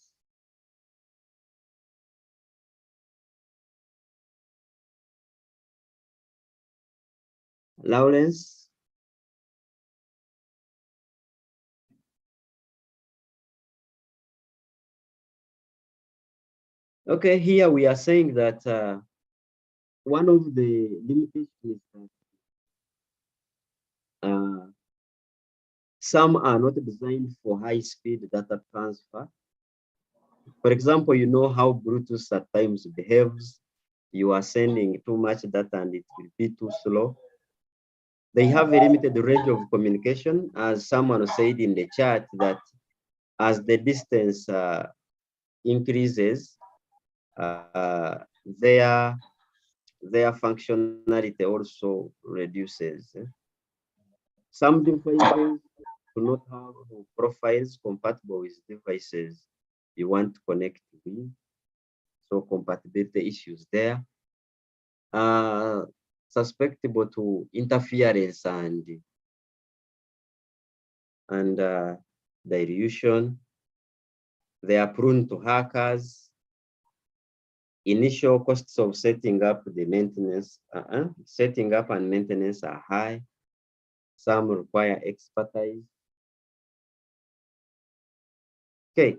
Lawrence. Okay, here we are saying that one of the limitations is that some are not designed for high-speed data transfer. For example, you know how Bluetooth at times behaves. You are sending too much data and it will be too slow. They have a limited range of communication, as someone said in the chat, that as the distance increases, their functionality also reduces. Some devices do not have profiles compatible with devices you want to connect with, so compatibility issues there. Susceptible to interference and dilution. They are prone to hackers. Initial costs of setting up the maintenance, setting up and maintenance are high. Some require expertise. Okay.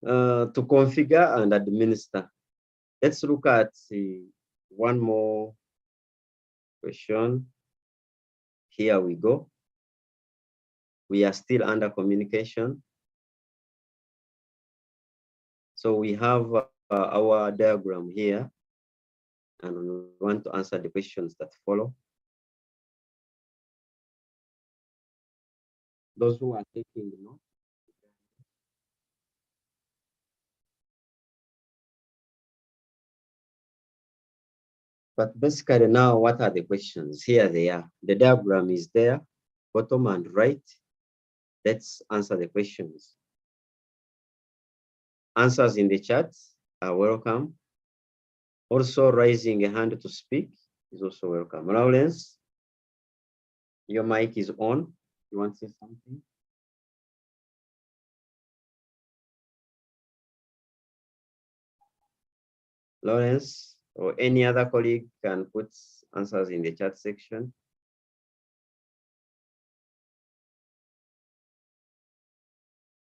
To configure and administer. Let's look at one more question. Here we go. We are still under communication. So we have our diagram here, and we want to answer the questions that follow. Those who are taking notes. But basically now, what are the questions? Here they are. The diagram is there, bottom and right. Let's answer the questions. Answers in the chat are welcome. Also, raising a hand to speak is also welcome. Lawrence, your mic is on. You want to say something? Lawrence or any other colleague can put answers in the chat section.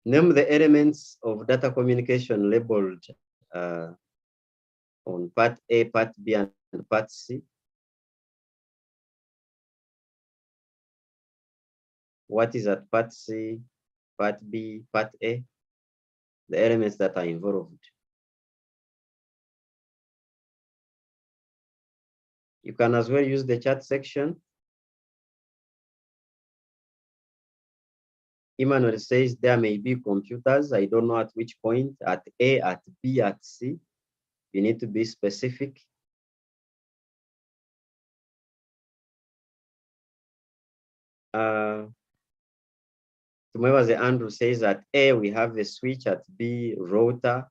Name the elements of data communication labeled on part A, part B, and part C. What is at part C, part B, part A? The elements that are involved. You can as well use the chat section. Emmanuel says there may be computers. I don't know at which point, at A, at B, at C. You need to be specific. Remember, Andrew says at A, we have a switch, at B, router.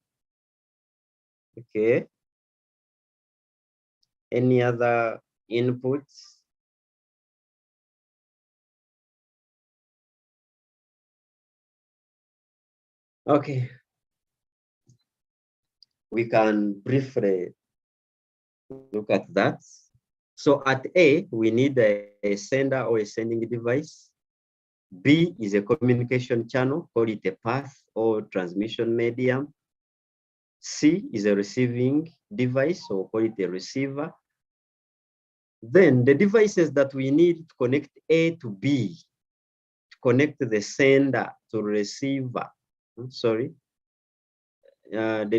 Okay. Any other inputs? Okay. We can briefly look at that. So at A, we need a sender or a sending device. B is a communication channel, call it a path or transmission medium. C is a receiving device, or call it a receiver. Then the devices that we need to connect A to B, to connect the sender to receiver, the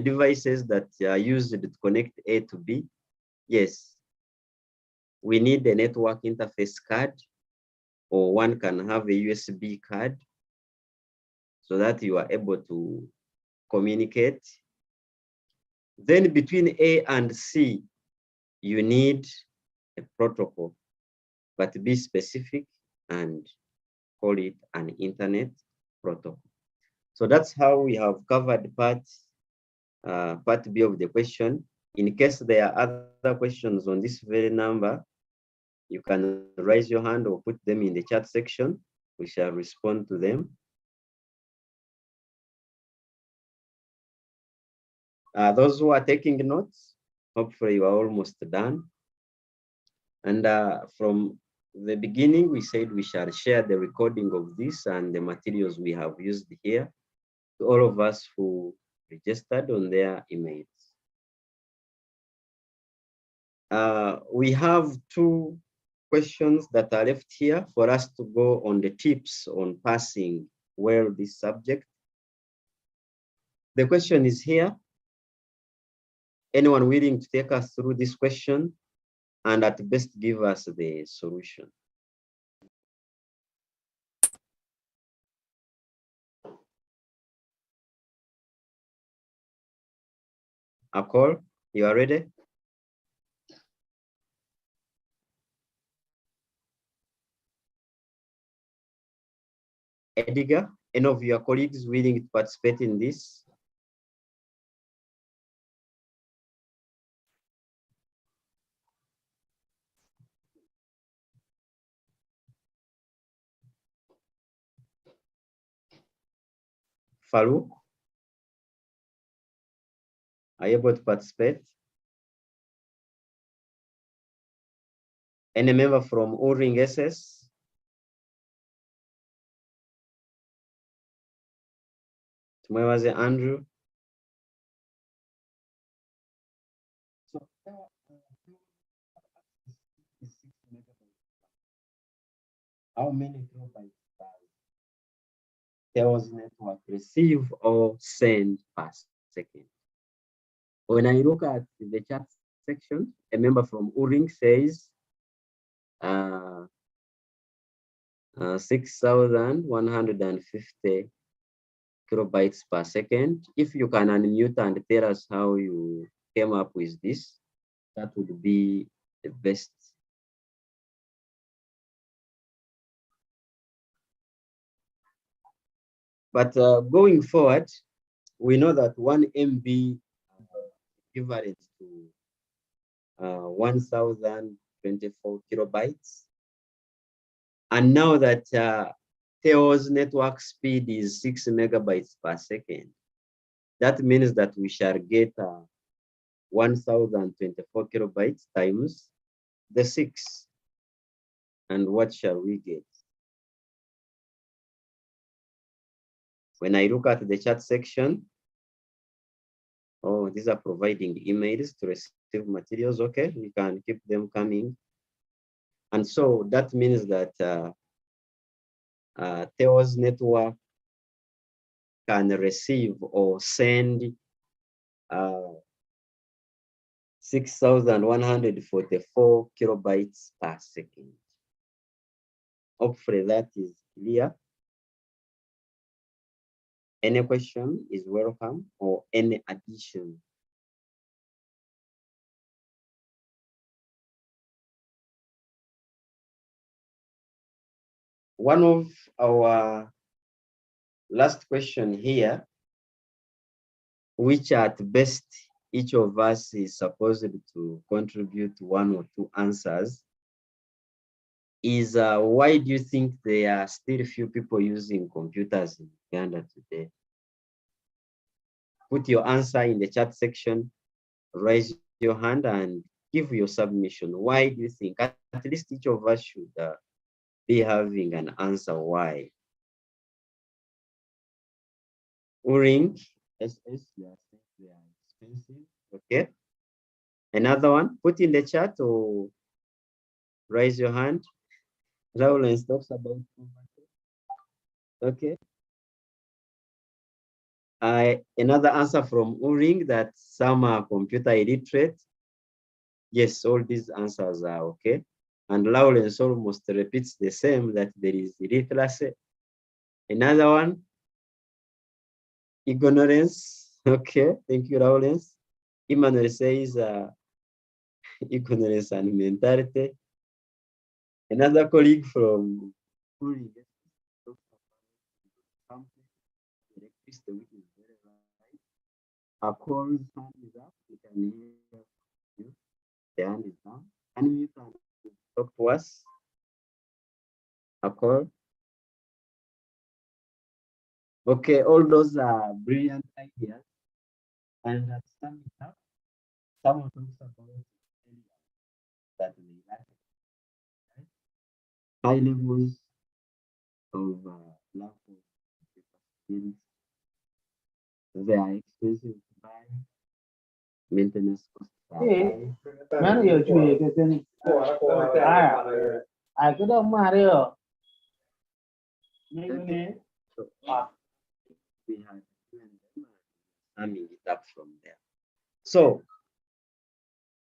devices that are used to connect A to B, yes, we need a network interface card, or one can have a USB card so that you are able to communicate. Then between A and C, you need a protocol, but be specific and call it an internet protocol. So that's how we have covered part B of the question. In case there are other questions on this very number, you can raise your hand or put them in the chat section. We shall respond to them. Those who are taking notes, hopefully you are almost done. And from the beginning, we said we shall share the recording of this and the materials we have used here to all of us who registered on their emails. We have 2 questions that are left here for us to go on the tips on passing well this subject. The question is here. Anyone willing to take us through this question and at best give us the solution? Akol, you are ready? Edgar, any of your colleagues willing to participate in this? Farouk, are you able to participate? Any member from O-Ring SS? Tumwebaze Andrew. How many kilobytes does TEOS network receive or send per second? When I look at the chat section, a member from O-Ring says 6,150 kilobytes per second. If you can unmute and tell us how you came up with this, that would be the best. But going forward, we know that 1 MB equivalent to 1,024 kilobytes. And now that TEOS network speed is 6 megabytes per second, that means that we shall get 1024 kilobytes times the 6. And what shall we get? When I look at the chat section, oh, these are providing emails to receive materials. Okay, we can keep them coming. And so that means that Theo's network can receive or send 6,144 kilobytes per second. Hopefully that is clear. Any question is welcome, or any addition. One of our last question here, which at best each of us is supposed to contribute one or two answers, is why do you think there are still few people using computers in Uganda today? Put your answer in the chat section, raise your hand and give your submission. Why do you think? At least each of us should be having an answer why. Uring, SS, they are expensive. Okay. Another one, put in the chat or raise your hand. Lawrence talks about poverty. Okay. Another answer from Uring that some are computer illiterate. Yes, all these answers are okay. And Lawrence almost repeats the same, that there is illiteracy. Another one, ignorance. Okay, thank you, Lawrence. Emmanuel says ignorance and mentality. Another colleague from Uring electricity, which is very right. A call's hand is up. We can hear you. The hand is down. And you can talk to us. A call. Okay, all those are brilliant ideas. And that sum it up, someone talks about that they like, right? High levels of lack of skills. They are expensive to buy. Maintenance costs are high. Okay. So we have summing it up from there. So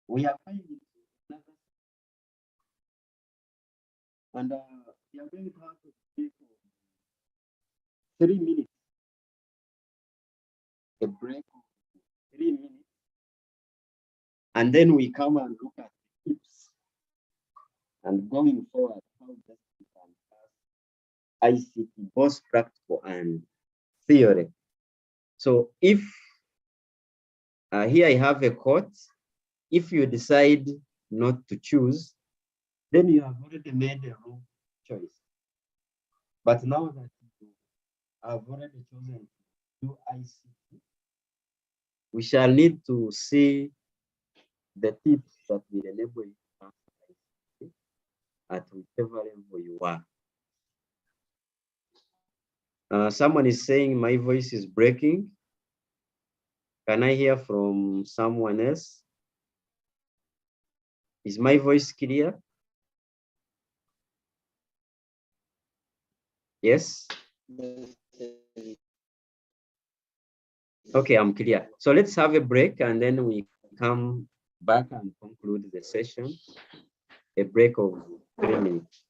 we are finding another, and we are going to have to take 3 minutes, a break of 3 minutes, and then we come and look at the tips and going forward how best we can pass ICT, both practical and theory. So if here I have a quote, if you decide not to choose, then you have already made a wrong choice. But now that you have already chosen to do ICT, we shall need to see the tips that will enable you to pass ICT at whichever level you are. Someone is saying my voice is breaking. Can I hear from someone else? Is my voice clear? Yes? Okay, I'm clear. So let's have a break and then we come back and conclude the session. A break of 3 minutes.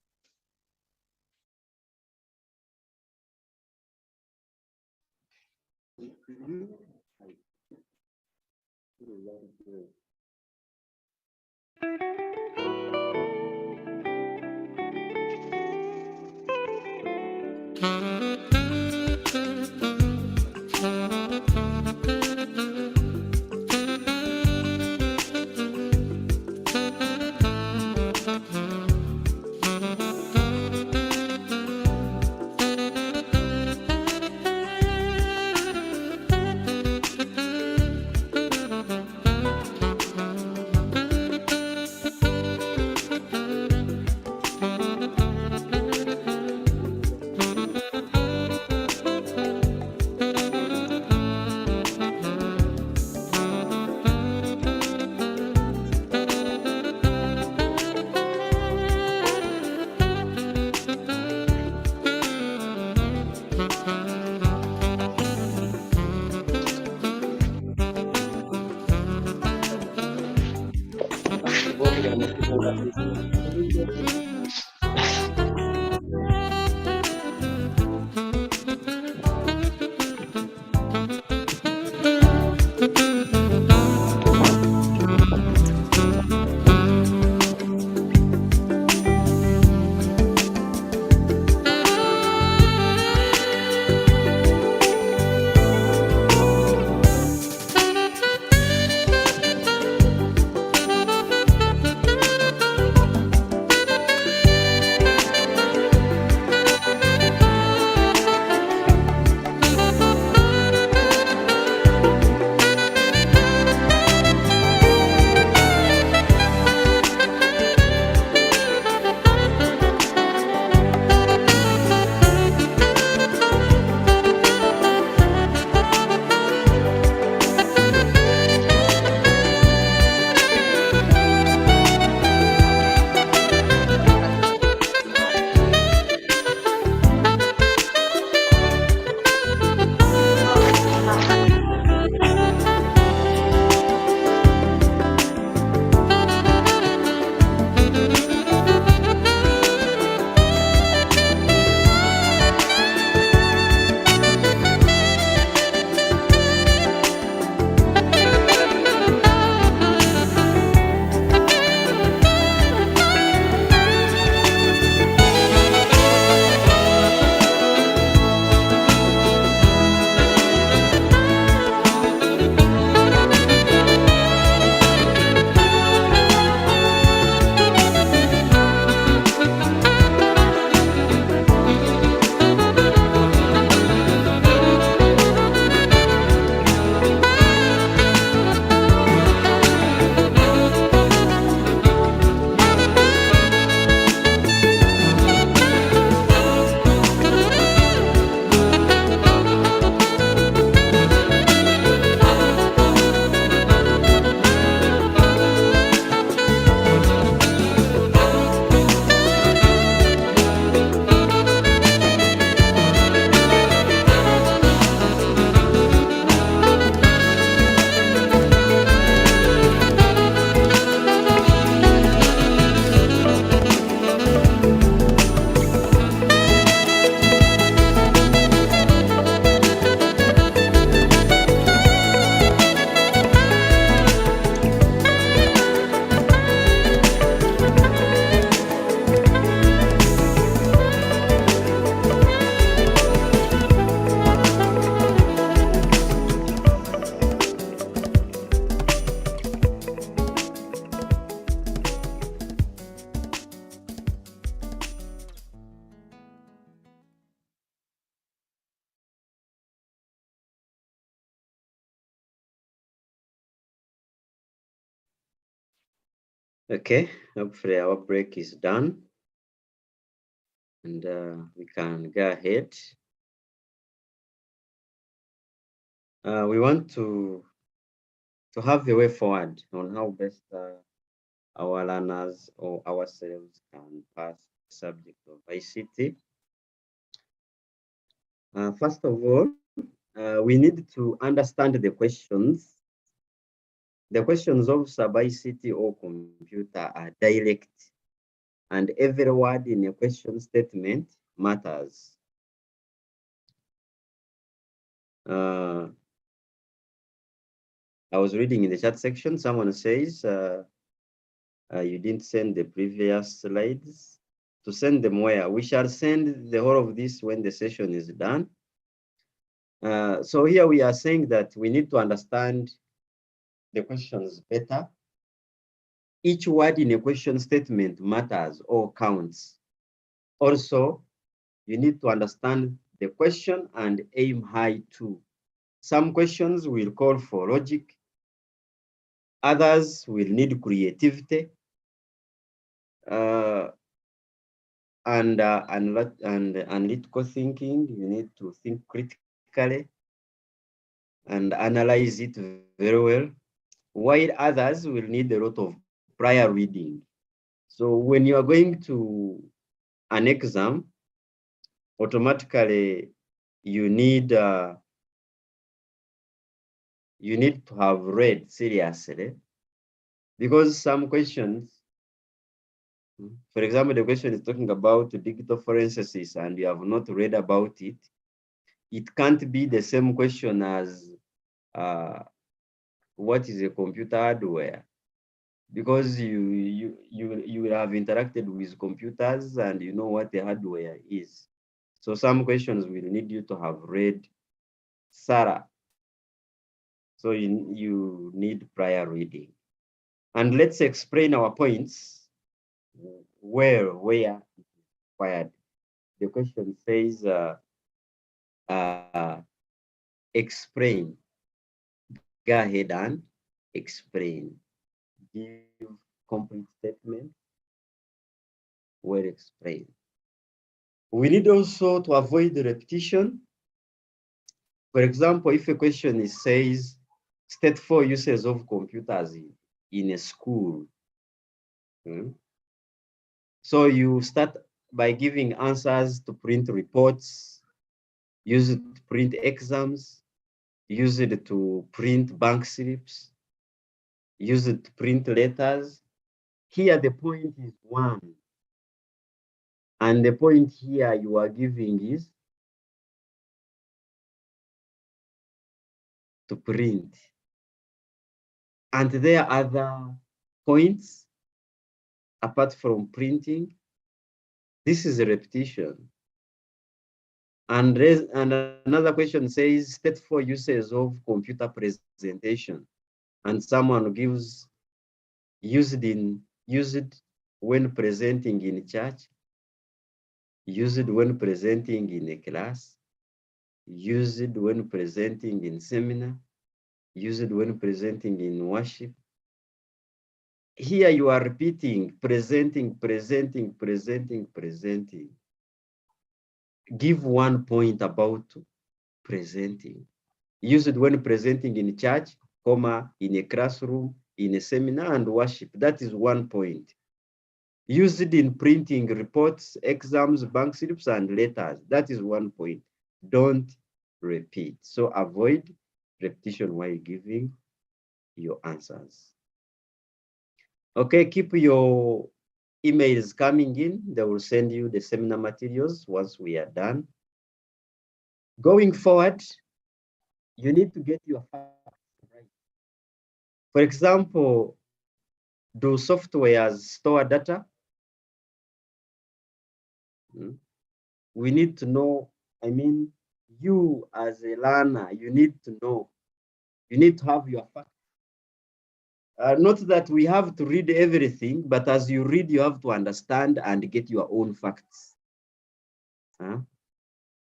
Okay, hopefully our break is done. And we can go ahead. We want to have a way forward on how best our learners or ourselves can pass the subject of ICT. First of all, we need to understand the questions. The questions of sub-ICT or computer are direct, and every word in a question statement matters. I was reading in the chat section, someone says, you didn't send the previous slides. To send them where? We shall send the whole of this when the session is done. So here we are saying that we need to understand the questions better. Each word in a question statement matters or counts. Also, you need to understand the question and aim high too. Some questions will call for logic. Others will need creativity. And analytical thinking. You need to think critically and analyze it very well, while others will need a lot of prior reading. So when you are going to an exam, automatically you need to have read seriously, because some questions For example, the question is talking about digital forensics and you have not read about it. It can't be the same question as what is a computer hardware, because you will have interacted with computers and you know what the hardware is. So some questions will need you to have read Sarah. So you need prior reading. And let's explain our points where it's required. The question says explain. Go ahead and explain. Give complete statement. Well explained. We need also to avoid the repetition. For example, if a question says state 4 uses of computers in a school. So you start by giving answers to print reports, use it to print exams, use it to print bank slips, use it to print letters. Here the point is 1. And the point here you are giving is to print. And there are other points apart from printing. This is a repetition. And another question says state 4 uses of computer presentation. And someone gives use it when presenting in church, use it when presenting in a class, use it when presenting in seminar, use it when presenting in worship. Here you are repeating, presenting. Give 1 point about presenting. Use it when presenting in church, comma, in a classroom, in a seminar and worship. That is 1 point. Use it in printing reports, exams, bank slips, and letters. That is 1 point. Don't repeat. So avoid repetition while giving your answers. Okay, keep your emails coming in. They will send you the seminar materials once we are done. Going forward, you need to get your facts right. For example, do softwares store data? We need to know, I mean, you as a learner, you need to know, you need to have your facts. Not that we have to read everything, but as you read, you have to understand and get your own facts.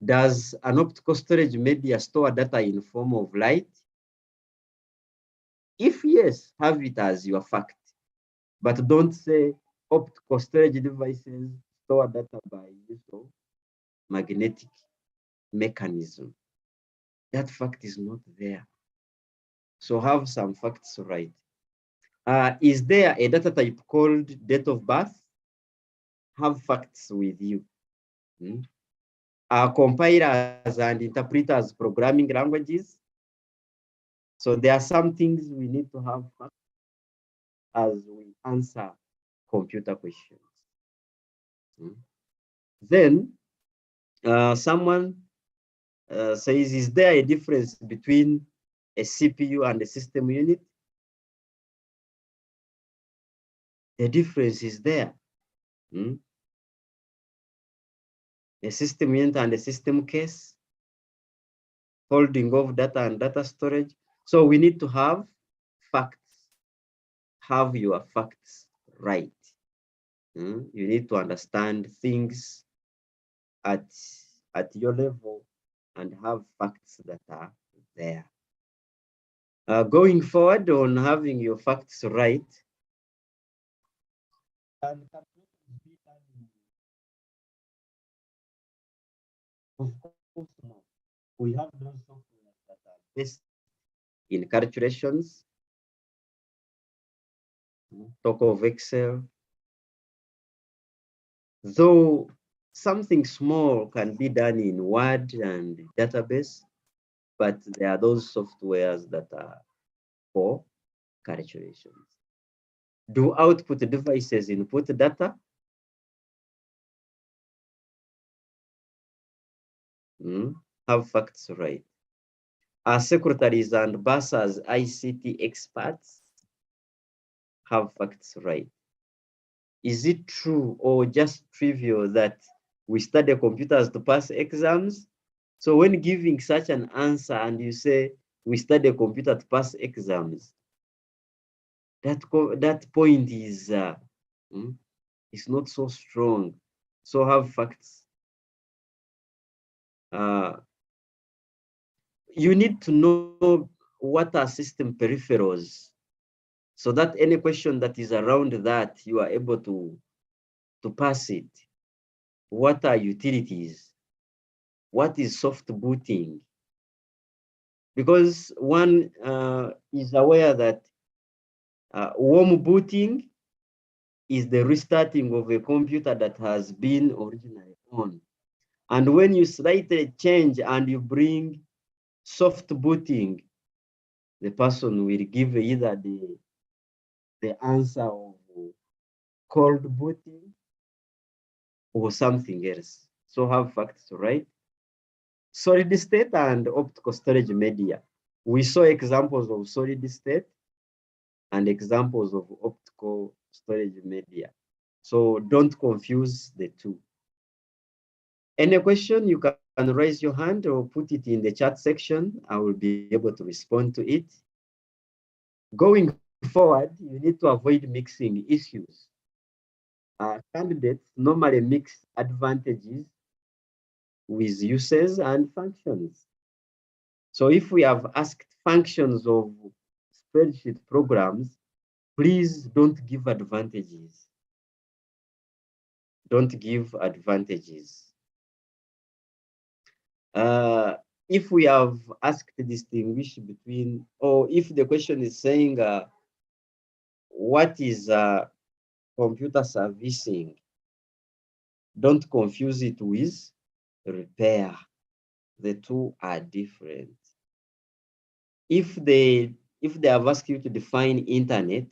Does an optical storage media store data in form of light? If yes, have it as your fact, but don't say optical storage devices store data by use of magnetic mechanism. That fact is not there. So have some facts right. Is there a data type called date of birth? Have facts with you. Are compilers and interpreters programming languages? So there are some things we need to have facts as we answer computer questions. Then someone says, is there a difference between a CPU and a system unit? The difference is there. A system unit and a system case, holding of data and data storage. So we need to have facts. Have your facts right. You need to understand things at your level and have facts that are there. Going forward on having your facts right, of course, we have those software that are based in calculations. Talk of Excel. Though something small can be done in Word and database, but there are those softwares that are for calculations. Do output devices input data? Have facts right. Are secretaries and bursars ICT experts? Have facts right. Is it true or just trivial that we study computers to pass exams? So when giving such an answer and you say we study a computer to pass exams, that point is not so strong. So have facts. You need to know what are system peripherals, so that any question that is around that, you are able to pass it. What are utilities? What is soft booting? Because one is aware that warm booting is the restarting of a computer that has been originally on. And when you slightly change and you bring soft booting, the person will give either the answer of cold booting or something else. So have facts, right? Solid state and optical storage media. We saw examples of solid state and examples of optical storage media. So don't confuse the two. Any question, you can raise your hand or put it in the chat section. I will be able to respond to it. Going forward, you need to avoid mixing issues. Candidates normally mix advantages with uses and functions. So if we have asked functions of spreadsheet programs, please don't give advantages. Don't give advantages. If we have asked to distinguish between, or if the question is saying, what is computer servicing? Don't confuse it with repair. The two are different. If they have asked you to define internet,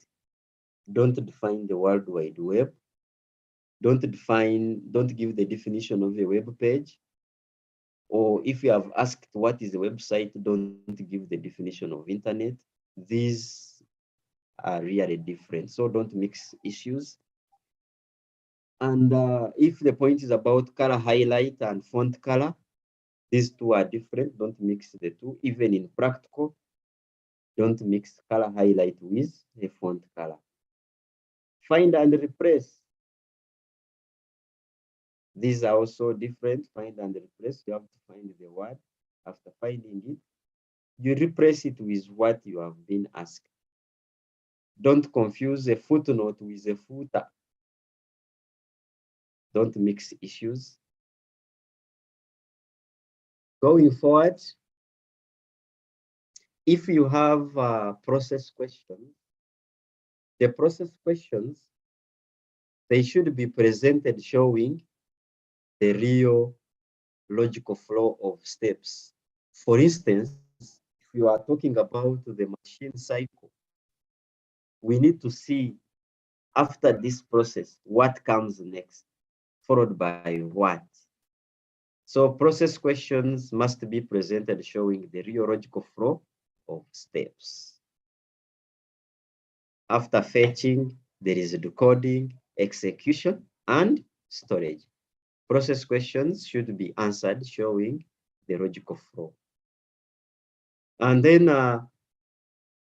don't define the World Wide Web. Don't give the definition of a web page. Or if you have asked what is a website, don't give the definition of internet. These are really different. So don't mix issues. And if the point is about color highlight and font color, these two are different. Don't mix the two. Even in practical, don't mix color highlight with a font color. Find and replace. These are also different. Find and replace. You have to find the word. After finding it, you replace it with what you have been asked. Don't confuse a footnote with a footer. Don't mix issues. Going forward, if you have process questions, the process questions, they should be presented showing the real logical flow of steps. For instance, if you are talking about the machine cycle, we need to see after this process, what comes next, followed by what. So process questions must be presented showing the real logical flow of steps. After fetching, there is decoding, execution, and storage. Process questions should be answered showing the logical flow. And then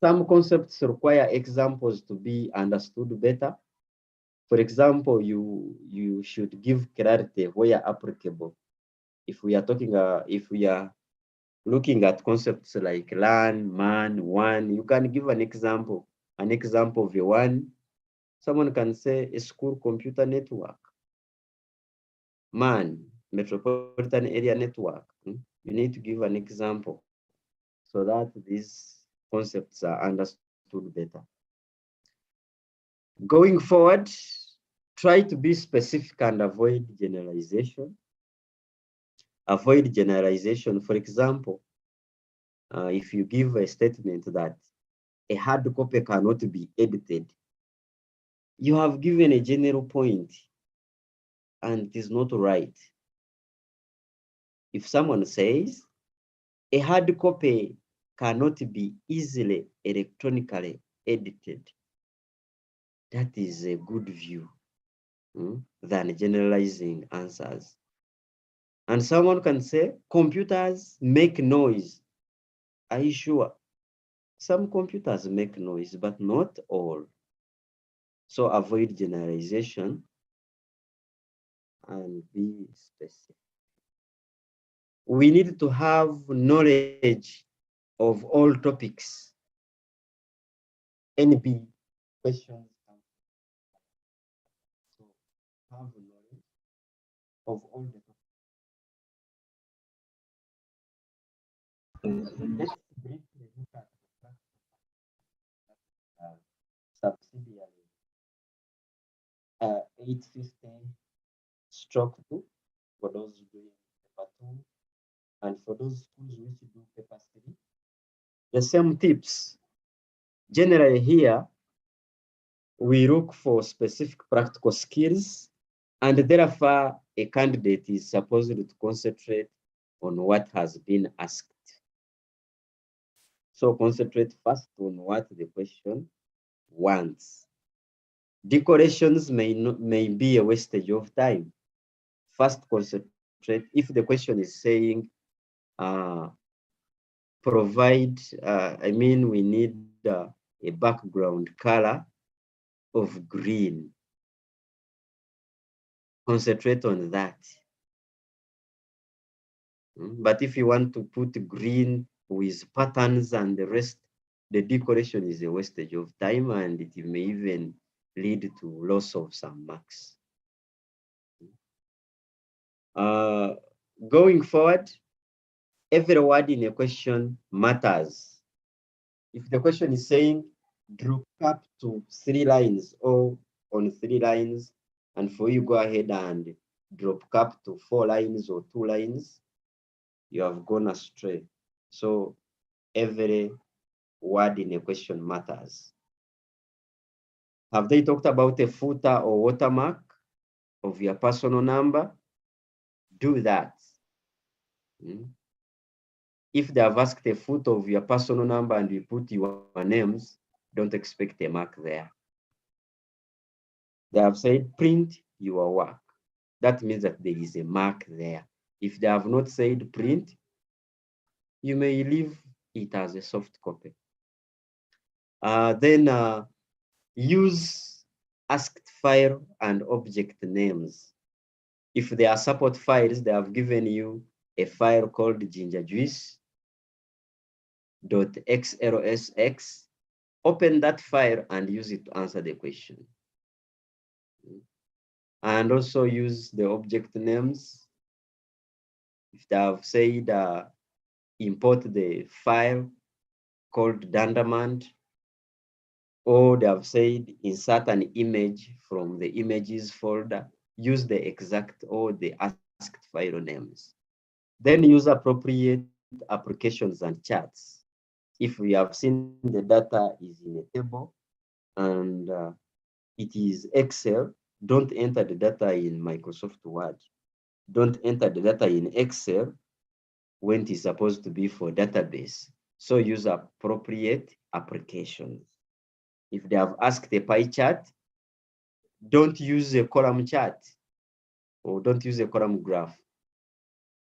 some concepts require examples to be understood better. For example, you should give clarity where applicable. If we are talking, if we are looking at concepts like LAN, MAN, WAN, you can give an example of a WAN. Someone can say a school computer network. MAN, metropolitan area network. You need to give an example so that these concepts are understood better. Going forward, try to be specific and avoid generalization. Avoid generalization. For example, if you give a statement that a hard copy cannot be edited, you have given a general point and it is not right. If someone says a hard copy cannot be easily electronically edited, that is a good view than generalizing answers. And someone can say, computers make noise. Are you sure? Some computers make noise, but not all. So avoid generalization and be specific. We need to have knowledge of all topics. NB questions. So have knowledge of all the topics. Let's briefly look at subsidiary 850/2 for those doing paper 2, and for those schools which do paper 3. The same tips. Generally here, we look for specific practical skills, and therefore a candidate is supposed to concentrate on what has been asked. So concentrate first on what the question wants. Decorations may be a wastage of time. First concentrate. If the question is saying provide, we need a background color of green. Concentrate on that. But if you want to put green with patterns and the rest, the decoration is a wastage of time, and it may even lead to loss of some marks. Going forward, every word in a question matters. If the question is saying drop up to 3 lines or on 3 lines, and for you go ahead and drop cap to 4 lines or 2 lines, you have gone astray. So every word in a question matters. Have they talked about a footer or watermark of your personal number? Do that. If they have asked a footer of your personal number and you put your names, don't expect a mark there. They have said print your work. That means that there is a mark there. If they have not said print, you may leave it as a soft copy. Then use asked file and object names. If there are support files, they have given you a file called gingerjuice.xlsx. Open that file and use it to answer the question. And also use the object names. If they have said import the file called dandamand, or they have said insert an image from the images folder, use the exact or the asked file names. Then use appropriate applications and charts. If we have seen the data is in a table and it is Excel, don't enter the data in Microsoft Word. Don't enter the data in Excel when it is supposed to be for database. So use appropriate applications. If they have asked a pie chart, don't use a column chart or don't use a column graph.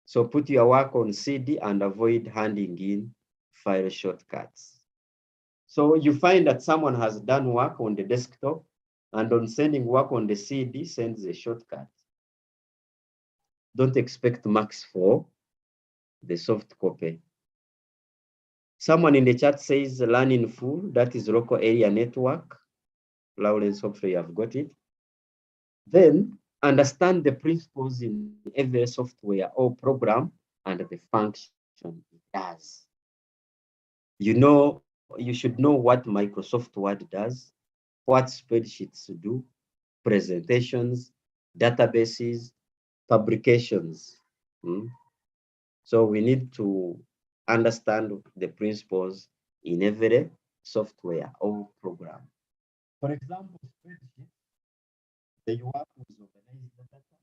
So put your work on CD and avoid handing in file shortcuts. So you find that someone has done work on the desktop and on sending work on the CD sends a shortcut. Don't expect marks for the soft copy. Someone in the chat says learn in full, that is local area network. Lawrence, hopefully you have got it. Then understand the principles in every software or program and the function it does. You should know what Microsoft Word does, what spreadsheets do, presentations, databases, publications. So we need to understand the principles in every software or program. For example, spreadsheet, the work was organized the data.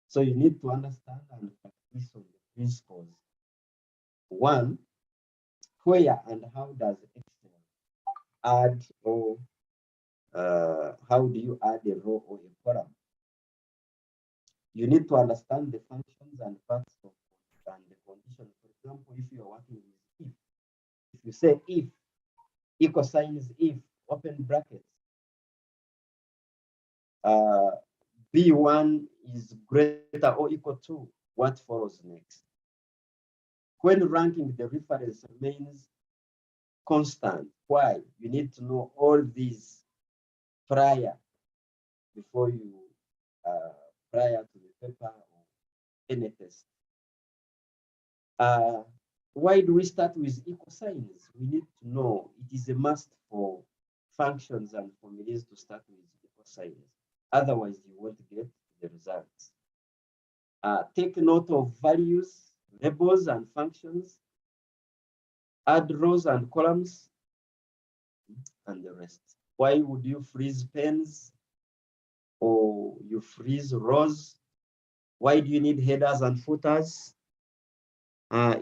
So you need to understand and practice on the principles. One, where and how does Excel add or how do you add a row or a column? You need to understand the functions and parts of and the conditions. For example, if you are working with if you say if, equal signs if, open brackets, B1 is greater or equal to, what follows next? When ranking, the reference remains constant. Why? You need to know all these prior before you, prior to the paper or any test. Why do we start with equal signs? We need to know it is a must for functions and formulas to start with equal signs. Otherwise, you won't get the results. Take note of values, labels, and functions. Add rows and columns, and the rest. Why would you freeze pens or you freeze rows? Why do you need headers and footers?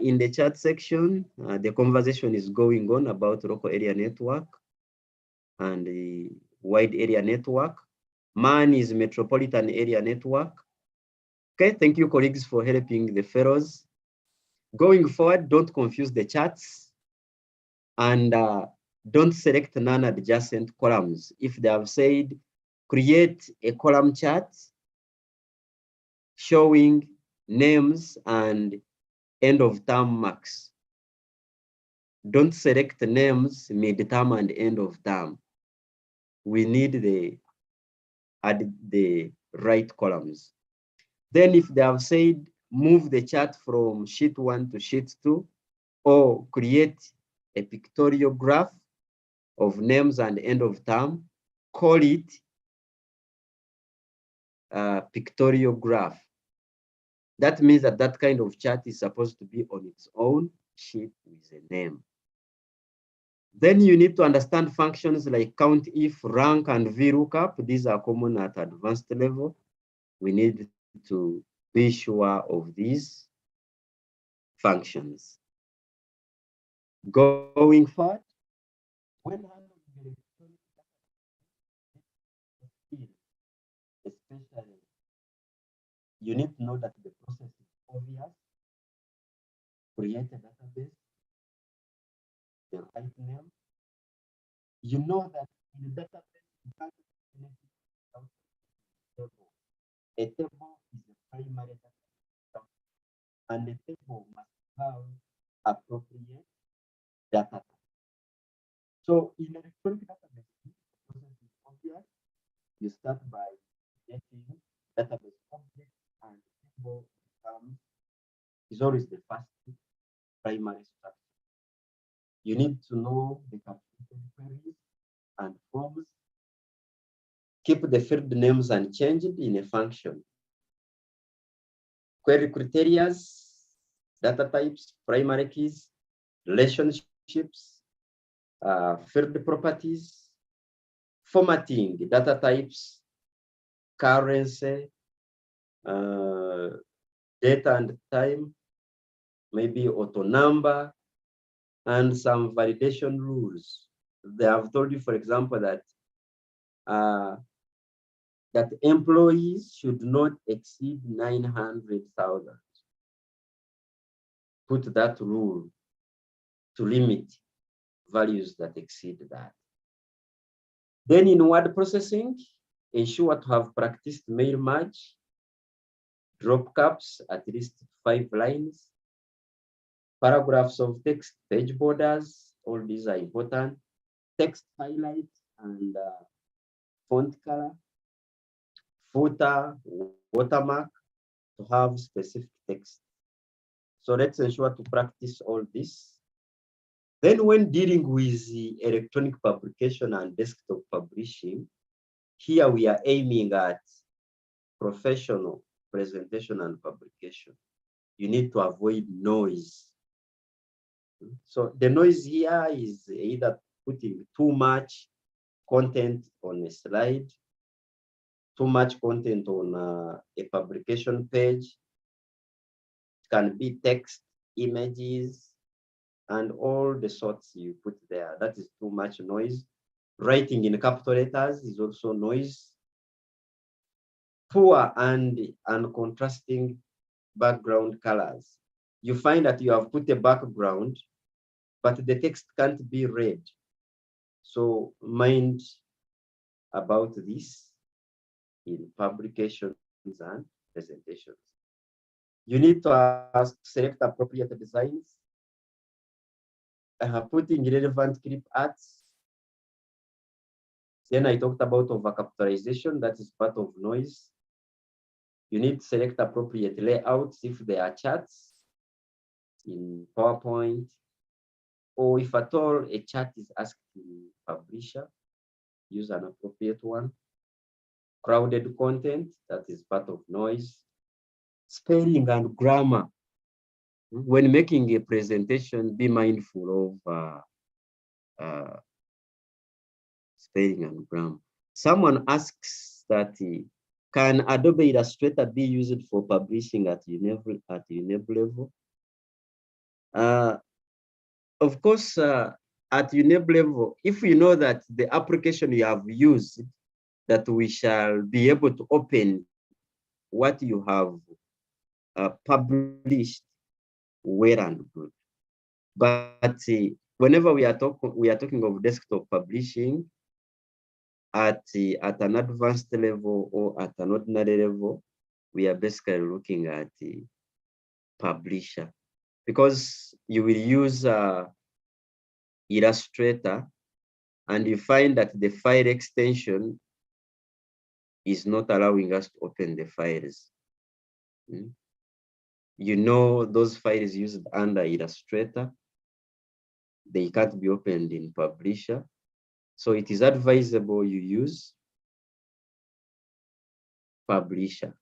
In the chat section, the conversation is going on about local area network and the wide area network. MAN is metropolitan area network. Okay, thank you, colleagues, for helping the fellows. Going forward, don't confuse the charts and don't select non-adjacent columns. If they have said, create a column chart showing names and end of term marks. Don't select names mid-term and end of term. We need the right columns. Then if they have said, move the chart from sheet 1 to sheet 2, or create a pictorial graph of names and end of term, call it a pictorial graph. That means that that kind of chart is supposed to be on its own sheet with a name. Then you need to understand functions like count if, rank, and VLOOKUP. These are common at advanced level. We need to be sure of these functions. Going forward, when handling especially, you need to know that the process is obvious. Create a database, the right name. You know that in the database, you can't connect it without a table. A table is a primary data, and the table must have appropriate data. So in electronic database, the process is obvious. You start by getting database objects, and table is always the first primary structure. You need to know the calculated queries and forms. Keep the field names unchanged in a function. Query criteria, data types, primary keys, relationships, field properties, formatting, data types, currency, data and time, maybe auto number, and some validation rules. They have told you, for example, that that employees should not exceed 900,000. Put that rule to limit values that exceed that. Then in word processing, ensure to have practiced mail merge, drop caps at least 5 lines, paragraphs of text, page borders, all these are important, text highlights and font color, footer, watermark, to have specific text. So let's ensure to practice all this. Then when dealing with the electronic publication and desktop publishing, here we are aiming at professional presentation and publication. You need to avoid noise. So the noise here is either putting too much content on a slide, too much content on a publication page. can be text, images, and all the sorts you put there. That is too much noise. Writing in capital letters is also noise. Poor and contrasting background colors. You find that you have put a background, but the text can't be read. So mind about this in publications and presentations. You need to select appropriate designs, putting relevant clip arts. Then I talked about overcapitalization, that is part of noise. You need to select appropriate layouts if there are charts in PowerPoint, or if at all a chart is asked in Publisher, use an appropriate one. Crowded content, that is part of noise. Spelling and grammar. When making a presentation, be mindful of spelling and grammar. Someone asks that, can Adobe Illustrator be used for publishing at UNEB level? Of course, at UNEB level, if we know that the application you have used, that we shall be able to open what you have published, well and good. But whenever we are talking of desktop publishing at an advanced level or at an ordinary level, we are basically looking at the Publisher, because you will use Illustrator and you find that the file extension is not allowing us to open the files. You know, those files used under Illustrator, they can't be opened in Publisher. So it is advisable you use Publisher.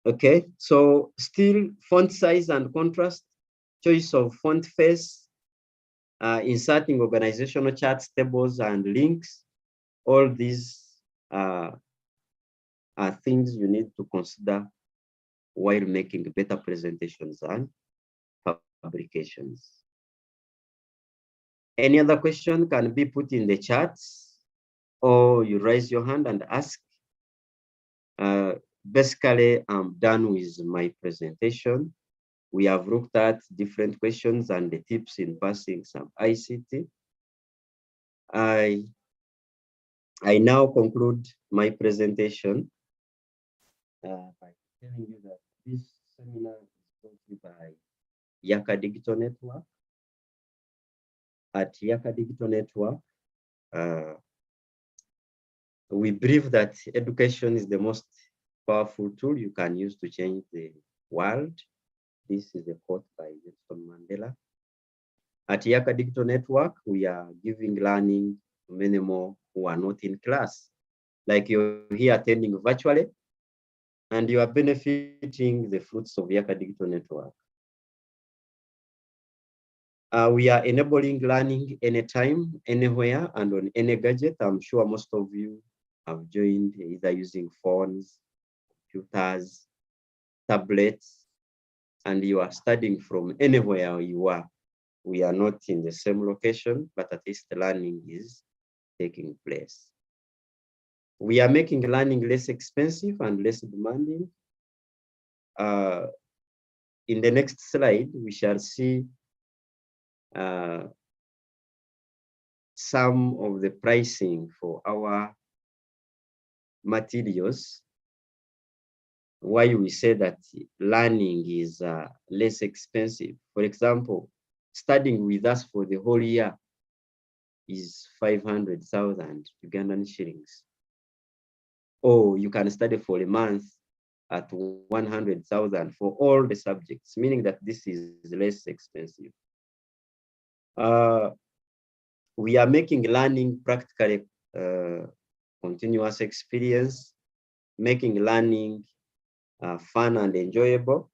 Okay, so still font size and contrast, choice of font face, inserting organizational charts, tables, and links. All these are things you need to consider while making better presentations and publications. Any other question can be put in the chats, or you raise your hand and ask. Basically, I'm done with my presentation. We have looked at different questions and the tips in passing some ICT. I now conclude my presentation by telling you that this seminar is brought to you by Yaka Digital Network. At Yaka Digital Network, we believe that education is the most powerful tool you can use to change the world. This is a quote by Nelson Mandela. At Yaka Digital Network, we are giving learning to many more who are not in class. Like you're here attending virtually, and you are benefiting the fruits of Yaka Digital Network. We are enabling learning anytime, anywhere, and on any gadget. I'm sure most of you have joined either using phones, computers, tablets, and you are studying from anywhere you are. We are not in the same location, but at least the learning is taking place. We are making learning less expensive and less demanding. In the next slide, we shall see some of the pricing for our materials, why we say that learning is less expensive. For example, studying with us for the whole year is 500,000 Ugandan shillings. Or you can study for a month at 100,000 for all the subjects, meaning that this is less expensive. We are making learning practically continuous experience, making learning fun and enjoyable.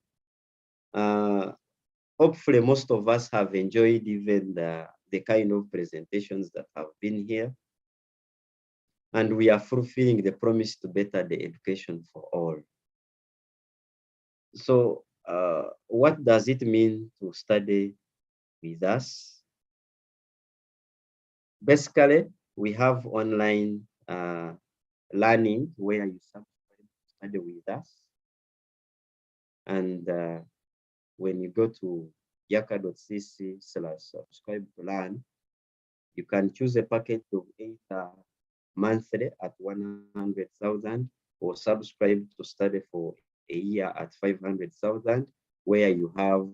Hopefully, most of us have enjoyed even the kind of presentations that have been here. And we are fulfilling the promise to better the education for all. So what does it mean to study with us? Basically, we have online learning where you study with us. And when you go to yaka.cc/subscribe to learn, you can choose a package of 8 monthly at 100,000 or subscribe to study for a year at 500,000, where you have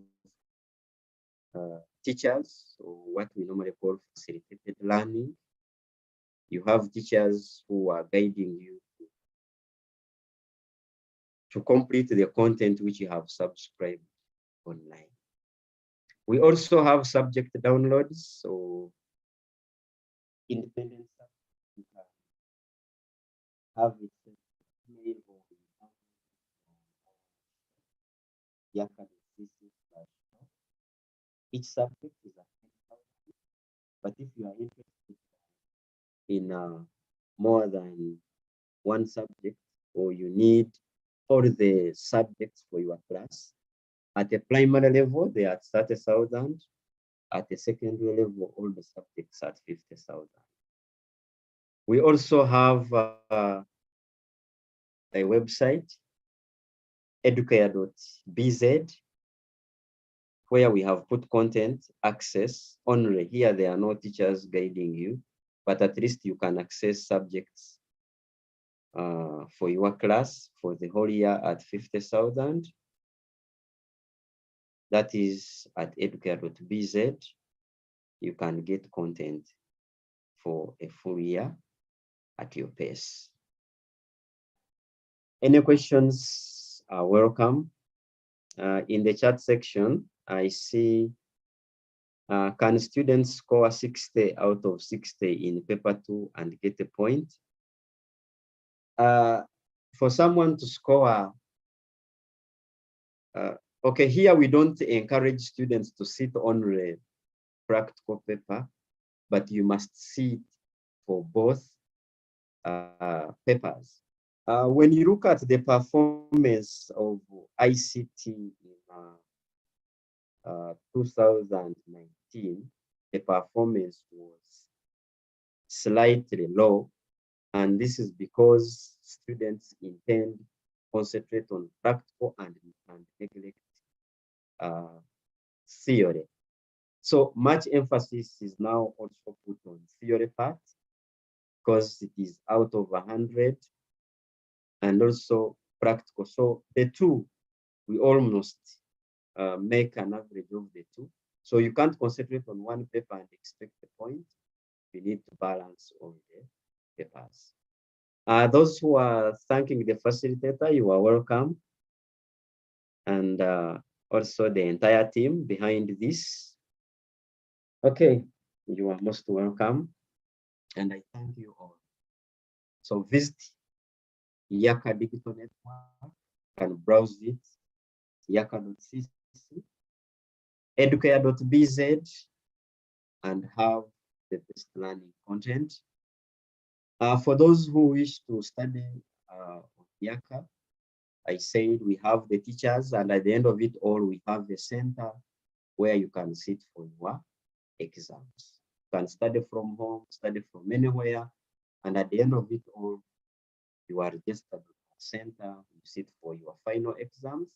teachers, or what we normally call facilitated learning. You have teachers who are guiding you to complete the content which you have subscribed online. We also have subject downloads, so independent you can have it email or yaka.cc/shop. Each subject is a 10,000, but if you are interested in more than one subject, or you need all the subjects for your class, at the primary level, they are at 30,000. At the secondary level, all the subjects at 50,000. We also have a website, educare.bz, where we have put content access only. Here, there are no teachers guiding you, but at least you can access subjects for your class for the whole year at 50,000. That is at educare.bz. You can get content for a full year at your pace. Any questions are welcome. In the chat section, I see, can students score 60 out of 60 in paper 2 and get a point? For someone to score, okay, here we don't encourage students to sit on the practical paper, but you must sit for both papers. When you look at the performance of ICT in 2019, the performance was slightly low, and this is because students intend to concentrate on practical and neglect theory. So much emphasis is now also put on theory part, because it is out of 100, and also practical. So the two, we almost make an average of the two. So you can't concentrate on one paper and expect a point. You need to balance all the papers. Those who are thanking the facilitator, you are welcome. And also the entire team behind this. Okay, you are most welcome. And I thank you all. So visit Yaka Digital Network, and browse it, yaka.cc, educare.bz, and have the best learning content. For those who wish to study Yaka, I said we have the teachers, and at the end of it all, we have the center where you can sit for your exams. You can study from home, study from anywhere, and at the end of it all, you are registered at the center, you sit for your final exams,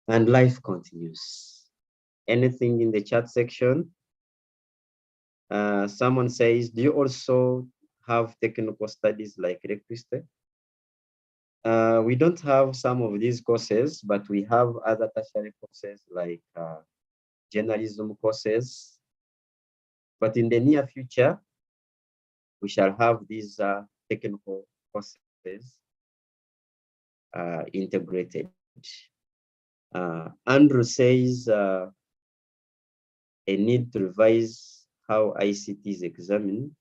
and life continues. Anything in the chat section? Someone says, do you also have technical studies like electricity? We don't have some of these courses, but we have other tertiary courses like journalism courses. But in the near future, we shall have these technical courses integrated. Andrew says, a need to revise how ICT is examined.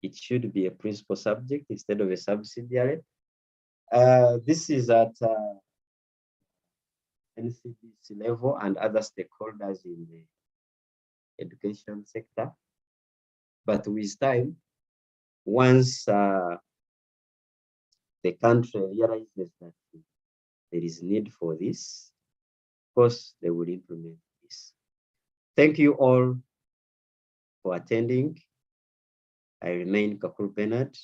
It should be a principal subject instead of a subsidiary. This is at NCDC level and other stakeholders in the education sector. But with time, once the country realizes that there is need for this, of course, they will implement this. Thank you all for attending. I remain Kakuru Benard.